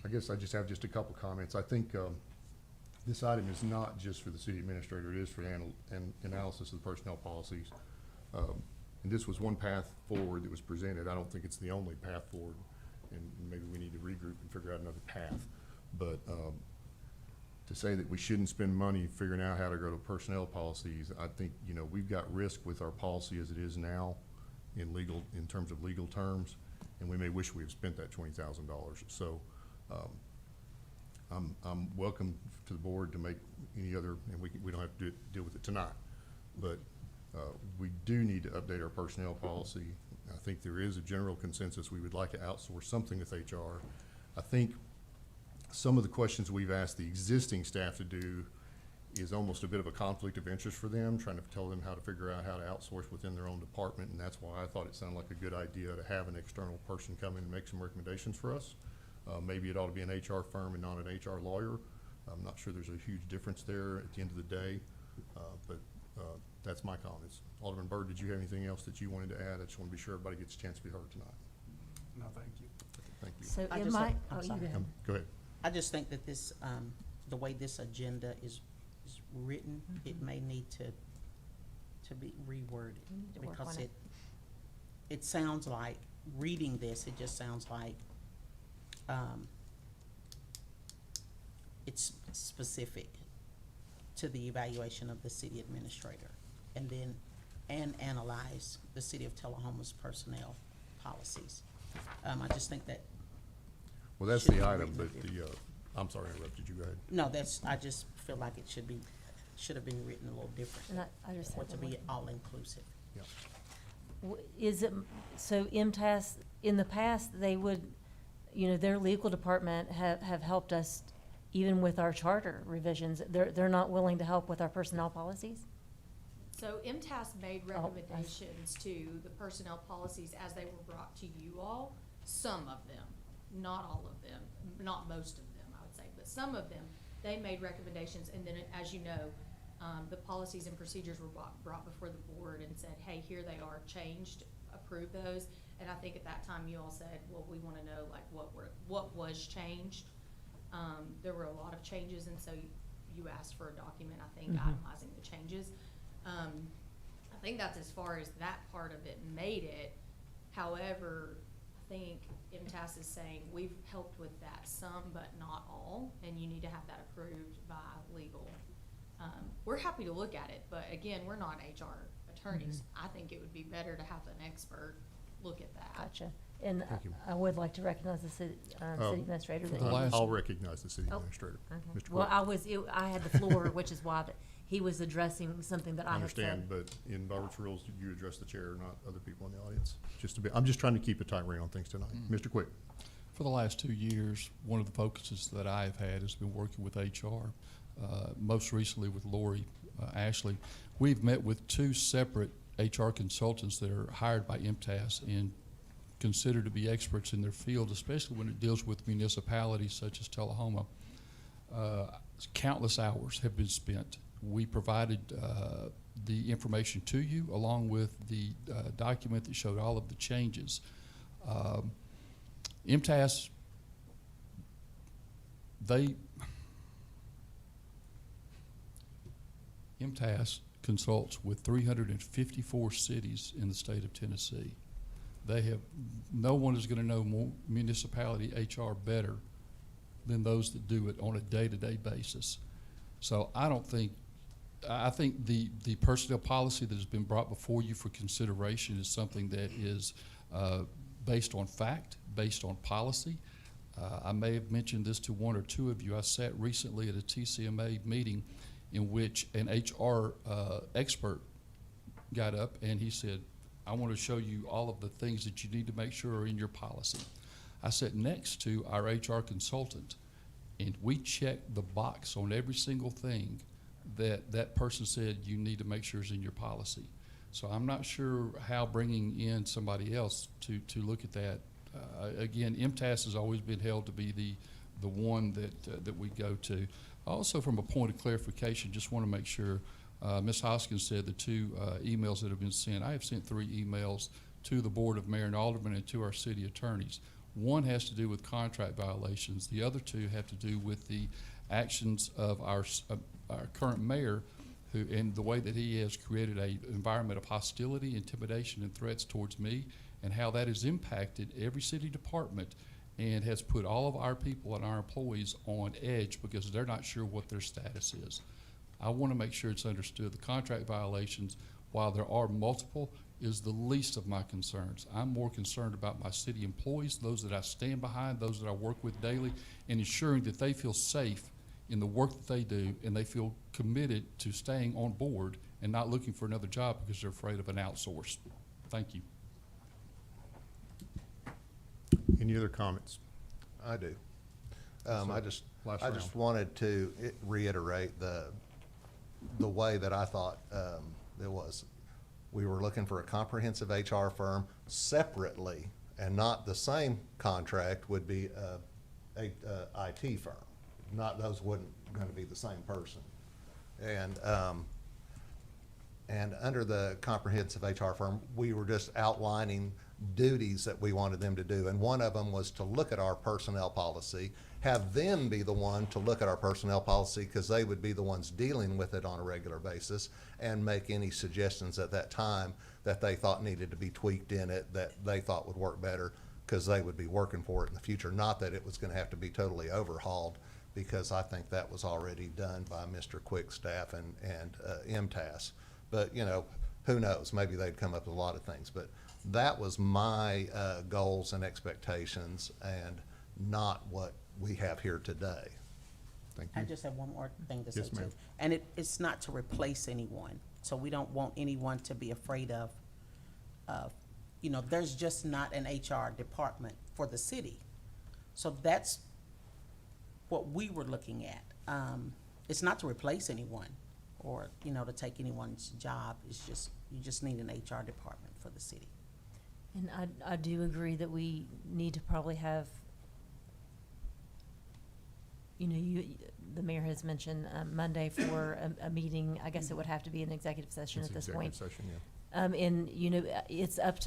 I guess I just have just a couple comments. I think this item is not just for the city administrator, it is for an analysis of the personnel policies. And this was one path forward that was presented. I don't think it's the only path forward, and maybe we need to regroup and figure out another path. But to say that we shouldn't spend money figuring out how to go to personnel policies, I think, you know, we've got risk with our policy as it is now in terms of legal terms, and we may wish we had spent that $20,000. So I'm welcome to the board to make any other, and we don't have to deal with it tonight, but we do need to update our personnel policy. I think there is a general consensus we would like to outsource something with HR. I think some of the questions we've asked the existing staff to do is almost a bit of a conflict of interest for them, trying to tell them how to figure out how to outsource within their own department, and that's why I thought it sounded like a good idea to have an external person come in and make some recommendations for us. Maybe it ought to be an HR firm and not an HR lawyer. I'm not sure there's a huge difference there at the end of the day, but that's my comments. Alderman Byrd, did you have anything else that you wanted to add? I just want to be sure everybody gets a chance to be heard tonight. No, thank you. Thank you. So I it just might, I'm oh, you sorry. go ahead. Go ahead. I just think that this, the way this agenda is written, it may need to be reworded. We need to work Because on it. it sounds like, reading this, it just sounds like, it's specific to the evaluation of the city administrator, and then, and analyze the city of Tullahoma's personnel policies. I just think that, Well, that's should the be item, but written. I'm sorry I interrupted you. Go ahead. no, I just feel like it should have been written a little differently, And I just or have to one be more. all-inclusive. Yeah. Is it, so MTS, in the past, they would, their legal department have helped us even with our charter revisions. They're not willing to help with our personnel policies? So MTS made Oh, I see. recommendations to the personnel policies as they were brought to you all. Some of them, not all of them, not most of them, I would say, but some of them, they made recommendations, and then, as you know, the policies and procedures were brought before the board and said, hey, here they are, changed, approve those. And I think at that time you all said, well, we wanna know like what was changed. There were a lot of changes, and so you asked for a document, I think, itemizing the changes. I think that's as far as that part of it made it. However, I think MTS is saying we've helped with that some, but not all, and you need to have that approved by legal. We're happy to look at it, but again, we're not HR attorneys. I think it would be better to have an expert look at that. Gotcha. And Thank you. I would like to recognize the city administrator. for that the he- last- I'll recognize the city Oh. administrator, Okay. Mr. Well, Quick. I had the floor, which is why he was addressing something that I I had said. understand, but in Robert's rules, you address the chair, not other people in the audience. I'm just trying to keep a tight rein on things tonight. Mr. Quick. For the last 2 years, one of the focuses that I've had has been working with HR, most recently with Lori Ashley. We've met with 2 separate HR consultants that are hired by MTS and considered to be experts in their field, especially when it deals with municipalities such as Tullahoma. Countless hours have been spent. We provided the information to you along with the document that showed all of the changes. MTS, MTS consults with 354 cities in the state of Tennessee. No one is going to know more municipality HR better than those that do it on a day-to-day basis. So I think the personnel policy that has been brought before you for consideration is something that is based on fact, based on policy. I may have mentioned this to 1 or 2 of you. I sat recently at a TCMA meeting in which an HR expert got up and he said, I want to show you all of the things that you need to make sure are in your policy. I sat next to our HR consultant, and we checked the box on every single thing that person said you need to make sure is in your policy. So I'm not sure how bringing in somebody else to look at that. Again, MTS has always been held to be the one that we go to. Also, from a point of clarification, just want to make sure, Ms. Hoskins said the 2 emails that have been sent. I have sent 3 emails to the Board of Mayor and Aldermen and to our city attorneys. One has to do with contract violations. The other 2 have to do with the actions of our current mayor, who, and the way that he has created an environment of hostility, intimidation, and threats towards me, and how that has impacted every city department and has put all of our people and our employees on edge because they're not sure what their status is. I want to make sure it's understood. The contract violations, while there are multiple, is the least of my concerns. I'm more concerned about my city employees, those that I stand behind, those that I work with daily, and ensuring that they feel safe in the work that they do and they feel committed to staying on board and not looking for another job because they're afraid of an outsource. Thank you. Any other comments? I do. Sir, I just last round. wanted to reiterate the way that I thought it was. We were looking for a comprehensive HR firm separately, and not the same contract would be a IT firm. Not those wouldn't going to be the same person. And under the comprehensive HR firm, we were just outlining duties that we wanted them to do. And one of them was to look at our personnel policy, have them be the one to look at our personnel policy because they would be the ones dealing with it on a regular basis and make any suggestions at that time that they thought needed to be tweaked in it, that they thought would work better because they would be working for it in the future. Not that it was going to have to be totally overhauled, because I think that was already done by Mr. Quick's staff and MTAS. But, you know, who knows? Maybe they'd come up with a lot of things. But that was my goals and expectations, and not what we have here today. Thank you. I just have one more thing to say Yes, too. ma'am. And it's not to replace anyone, so we don't want anyone to be afraid of, there's just not an HR department for the city. So that's what we were looking at. It's not to replace anyone or, to take anyone's job. It's just, you just need an HR department for the city. And I do agree that we need to probably have, the mayor has mentioned Monday for a meeting. I guess it would have to be an executive session It's at this executive point. session, yeah. And, it's up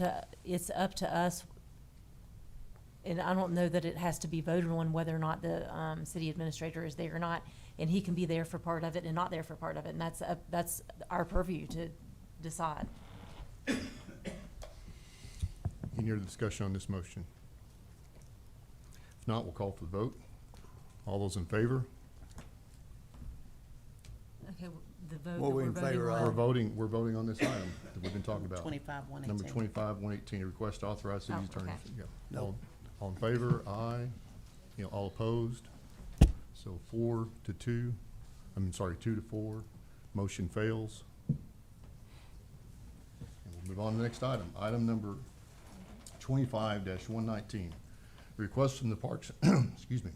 to us. And I don't know that it has to be voted on whether or not the city administrator is there or not. And he can be there for part of it and not there for part of it. And that's our purview to decide. Any other discussion on this motion? If not, we'll call for the vote. All those in favor? Okay, the vote What that we we're in voting favor of? on. We're voting on this item that we've been talking about. 25-118. Number 25-118, a request to authorize city Oh, attorney. okay. Yeah. No. All in favor? Aye. All opposed? So 4-2, 2-4, motion fails. And we'll move on to the next item. Item number 25-119, request from the Parks, excuse me,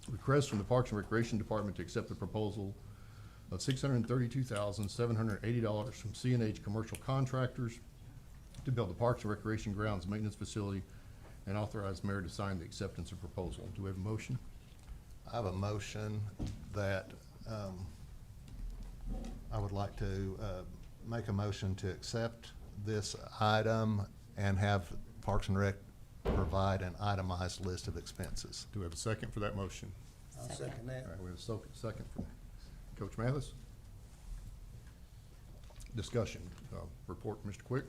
request from the Parks and Recreation Department to accept the proposal of $632,780 from C&H Commercial Contractors to build the Parks and Recreation Grounds Maintenance Facility and authorize mayor to sign the acceptance of proposal. Do we have a motion? I have a motion that I would like to make a motion to accept this item and have Parks and Rec provide an itemized list of expenses. Do we have a second for that motion? I'll second that. All right, we have a second from Coach Mathis. Discussion, report, Mr. Quick.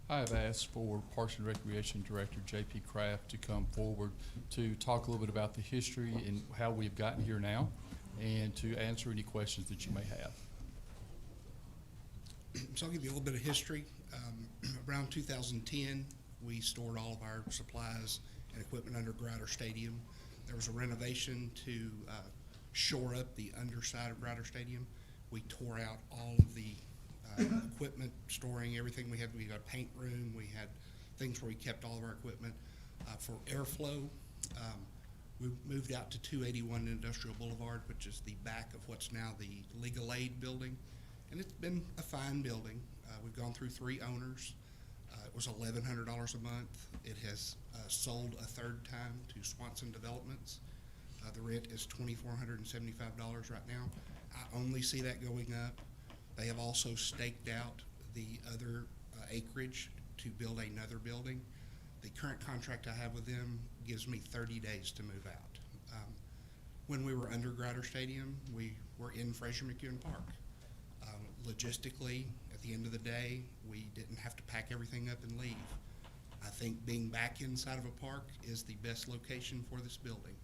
I have asked for Parks and Recreation Director J.P. Kraft to come forward to talk a little bit about the history and how we've gotten here now, and to answer any questions that you may have. So I'll give you a little bit of history. Around 2010, we stored all of our supplies and equipment under Grider Stadium. There was a renovation to shore up the underside of Grider Stadium. We tore out all of the equipment, storing everything we had. We had a paint room. We had things where we kept all of our equipment. For airflow, we moved out to 281 Industrial Boulevard, which is the back of what's now the Legal Aid building. And it's been a fine building. We've gone through 3 owners. It was $1,100 a month. It has sold a third time to Swanson Developments. The rent is $2,475 right now. I only see that going up. They have also staked out the other acreage to build another building. The current contract I have with them gives me 30 days to move out. When we were under Grider Stadium, we were in Fraser McEwen Park. Logistically, at the end of the day, we didn't have to pack everything up and leave. I think being back inside of a park is the best location for this building.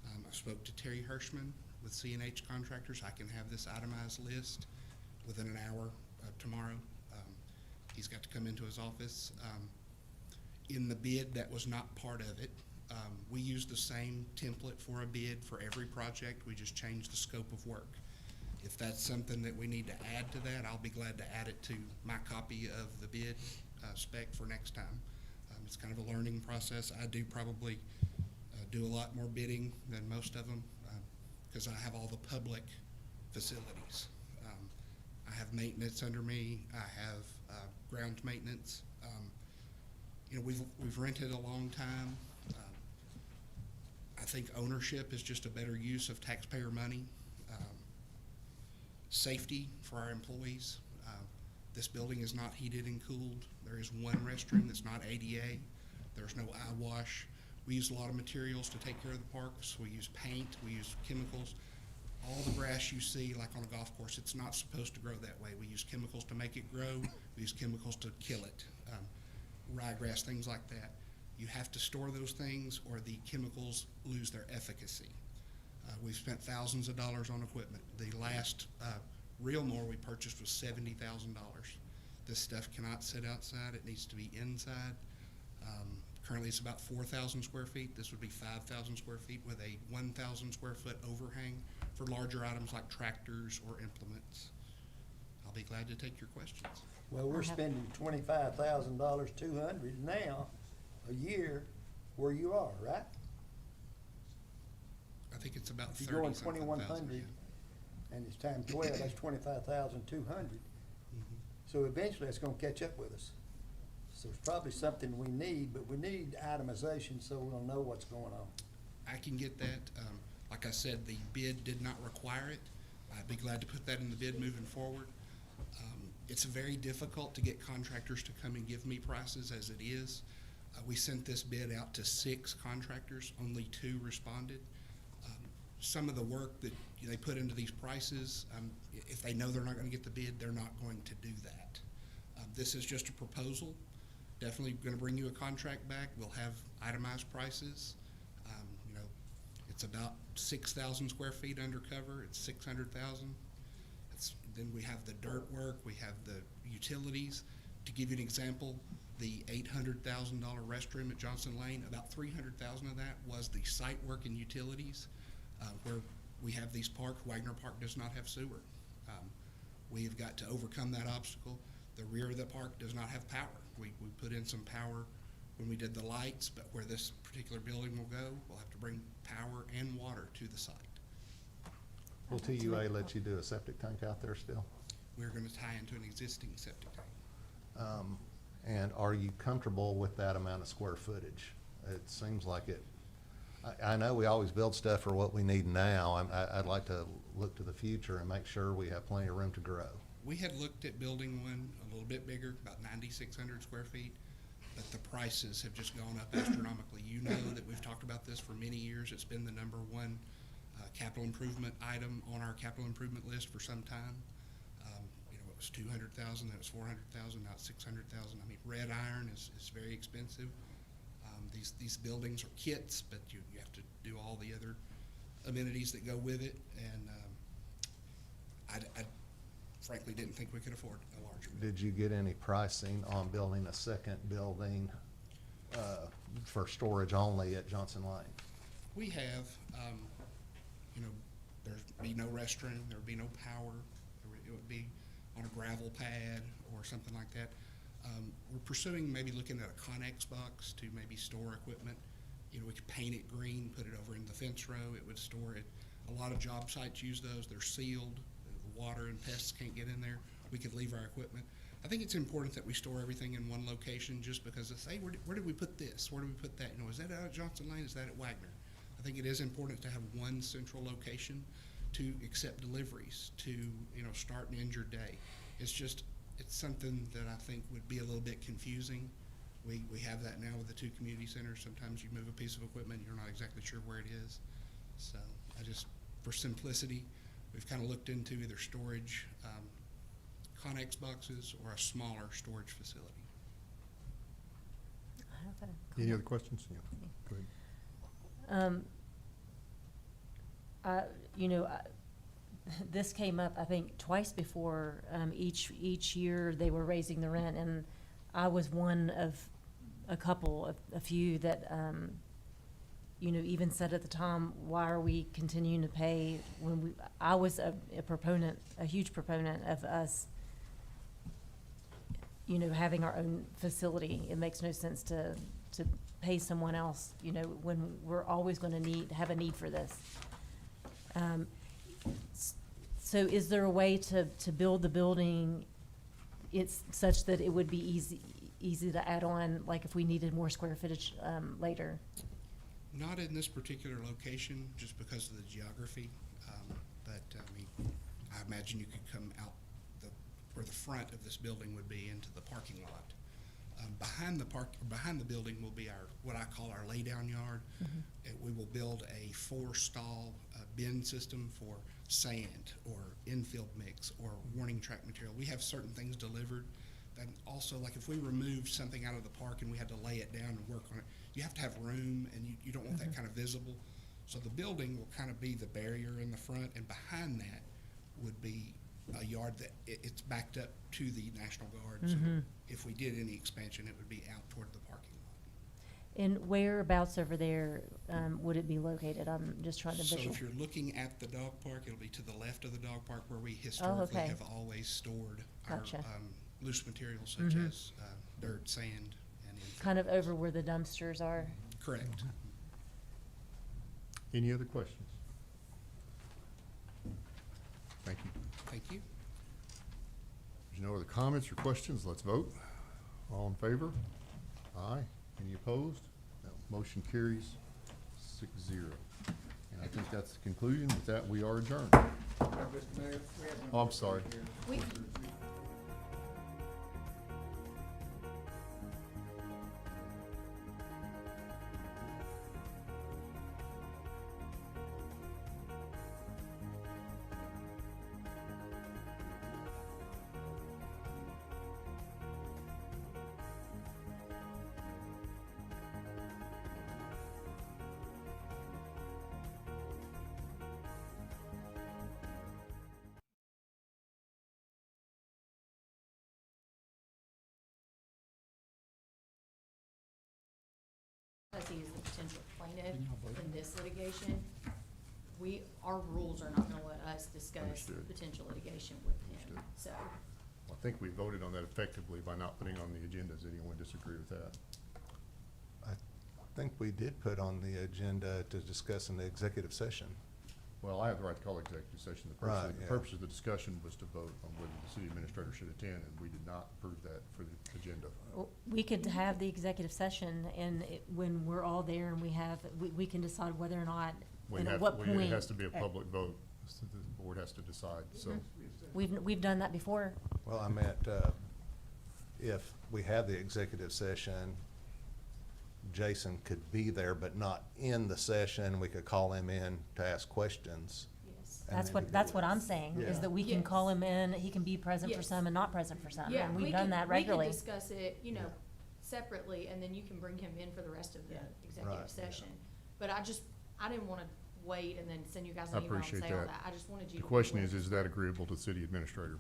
I spoke to Terry Hirschman with C&H Contractors. I can have this itemized list within an hour tomorrow. He's got to come into his office. In the bid, that was not part of it. We used the same template for a bid for every project. We just changed the scope of work. If that's something that we need to add to that, I'll be glad to add it to my copy of the bid spec for next time. It's kind of a learning process. I do probably do a lot more bidding than most of them because I have all the public facilities. I have maintenance under me. I have ground maintenance. We've rented a long time. I think ownership is just a better use of taxpayer money. Safety for our employees. This building is not heated and cooled. There is one restroom that's not ADA. There's no eye wash. We use a lot of materials to take care of the parks. We use paint, we use chemicals. All the grass you see, like on a golf course, it's not supposed to grow that way. We use chemicals to make it grow. We use chemicals to kill it. Ryegrass, things like that. You have to store those things or the chemicals lose their efficacy. We've spent thousands of dollars on equipment. The last real mower we purchased was $70,000. This stuff cannot sit outside. It needs to be inside. Currently, it's about 4,000 square feet. This would be 5,000 square feet with a 1,000 square foot overhang for larger items like tractors or implements. I'll be glad to take your questions. Well, we're spending $25,000, $200 now a year where you are, right? I think it's about If you're going 30-something thousand, 2,100 yeah. and it's times 12, that's 25,200. So eventually it's gonna catch up with us. So it's probably something we need, but we need itemization so we'll know what's going on. I can get that. Like I said, the bid did not require it. I'd be glad to put that in the bid moving forward. It's very difficult to get contractors to come and give me prices as it is. We sent this bid out to 6 contractors, only 2 responded. Some of the work that they put into these prices, if they know they're not gonna get the bid, they're not going to do that. This is just a proposal. Definitely gonna bring you a contract back. We'll have itemized prices. You know, it's about 6,000 square feet undercover. It's 600,000. Then we have the dirt work, we have the utilities. To give you an example, the $800,000 restroom at Johnson Lane, about 300,000 of that was the site work and utilities, where we have these parks. Wagner Park does not have sewer. We've got to overcome that obstacle. The rear of the park does not have power. We put in some power when we did the lights, but where this particular building will go, we'll have to bring power and water to the site. Will TUA let you do a septic tank out there still? We're gonna tie into an existing septic tank. And are you comfortable with that amount of square footage? It seems like it, I know we always build stuff for what we need now. I'd like to look to the future and make sure we have plenty of room to grow. We had looked at building one a little bit bigger, about 9,600 square feet, but the prices have just gone up astronomically. You know that we've talked about this for many years. It's been the #1 capital improvement item on our capital improvement list for some time. You know, it was 200,000, then it was 400,000, now it's 600,000. I mean, red iron is very expensive. These buildings are kits, but you have to do all the other amenities that go with it, and I frankly didn't think we could afford a larger building. Did you get any pricing on building a second building for storage only at Johnson Lane? We have, you know, there'd be no restroom, there would be no power, it would be on a gravel pad or something like that. We're pursuing maybe looking at a Connex box to maybe store equipment. You know, we could paint it green, put it over in the fence row, it would store it. A lot of job sites use those, they're sealed, the water and pests can't get in there. We could leave our equipment. I think it's important that we store everything in one location, just because it's, hey, where did we put this? Where did we put that? You know, is that out at Johnson Lane? Is that at Wagner? I think it is important to have one central location to accept deliveries, to, you know, start and end your day. It's something that I think would be a little bit confusing. We have that now with the 2 community centers. Sometimes you move a piece of equipment, you're not exactly sure where it is. So for simplicity, we've kind of looked into either storage, Connex boxes, or a smaller storage facility. I have a Any comment. other questions? Yeah, go ahead. You know, this came up, I think, twice before. Each year they were raising the rent, and I was one of a few that, you know, even said at the time, why are we continuing to pay when I was a huge proponent of us, you know, having our own facility. It makes no sense to pay someone else, you know, when we're always gonna have a need for this. So is there a way to build the building it's such that it would be easy to add on, like if we needed more square footage, later? Not in this particular location, just because of the geography, but I mean, I imagine you could come out where the front of this building would be into the parking lot. Behind the building will be what I call our laydown yard. We will build a 4-stall bin system for sand or infield mix or warning track material. We have certain things delivered. And also, like if we removed something out of the park and we had to lay it down and work on it, you have to have room, and you don't want that kind of visible. So the building will kind of be the barrier in the front, and behind that would be a yard that it's backed up to the National Guard. So if we did any expansion, it would be out toward the parking lot. And whereabouts over there would it be located? I'm just trying to So visual. if you're looking at the dog park, it'll be to the left of the dog park where we historically okay. have always stored our Gotcha. loose materials such as dirt, sand, and infill. Kind of over where the dumpsters are. Correct. Any other questions? Thank you. Thank you. There's no other comments or questions, let's vote. All in favor? Aye. Any opposed? No. Motion carries 6-0. And I think that's the conclusion. With that, we are adjourned. Oh, I'm sorry. We, because he is the potential plaintiff in this litigation, our rules are not gonna let us discuss Understood. potential litigation with him, Understood. so. I think we voted on that effectively by not putting on the agenda. Does anyone disagree with that? I think we did put on the agenda to discuss in the executive session. Well, I have the right to call executive session. Right, The yeah. purpose of the discussion was to vote on whether the city administrator should attend, and we did not approve that for the agenda. We could have the executive session, and when we're all there and we can decide whether or not, and at what point. It has to be a public vote. So the board has to decide, so. We've done that before. Well, I meant, if we had the executive session, Jason could be there, but not in the session. We could call him in to ask questions. Yes. And then That's what I'm saying, is Yeah. that we can Yes. call him in, he can be present for Yes. some and not present for some, Yeah, and we we've done can- that regularly. We can discuss it, you know, Yeah. separately, and then you can bring him in for the rest of the Yeah. executive Right, yeah. session. But I didn't wanna wait and then send you guys I an email and appreciate say all that. that. I just wanted you to. The be question aware. is that agreeable to the city administrator?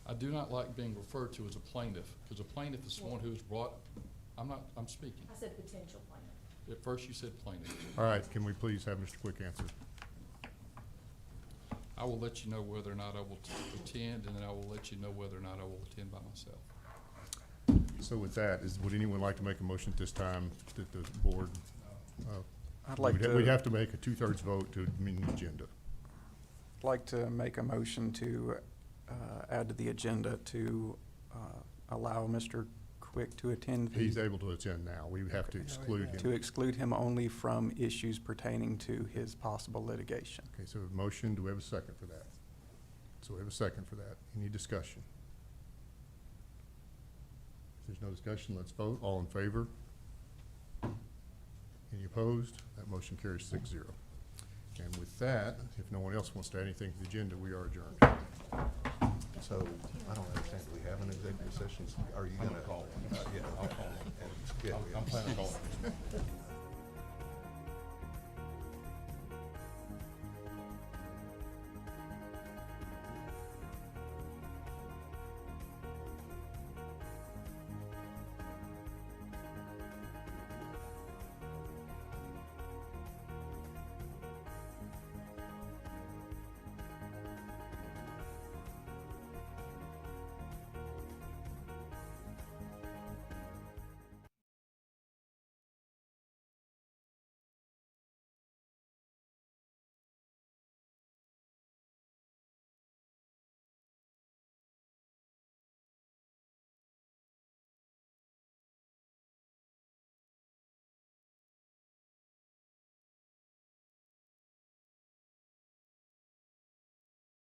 I do not like being referred to as a plaintiff, because a plaintiff is someone who is brought, I'm speaking. I said potential plaintiff. At first you said plaintiff. All right, can we please have Mr. Quick answer? I will let you know whether or not I will attend, and then I will let you know whether or not I will attend by myself. So with that, would anyone like to make a motion at this time that the board? I'd like to. We'd have to make a 2/3 vote to amend the agenda. I'd like to make a motion to add to the agenda to allow Mr. Quick to attend. He's able to attend now. We have to exclude To him. exclude him only from issues pertaining to his possible litigation. Okay, so a motion, do we have a second for that? So we have a second for that. Any discussion? If there's no discussion, let's vote. All in favor? Any opposed? That motion carries 6-0. And with that, if no one else wants to add anything to the agenda, we are adjourned. So, I don't understand, do we have an executive session? Are you gonna? Yeah, I'll call. I'm planning on calling.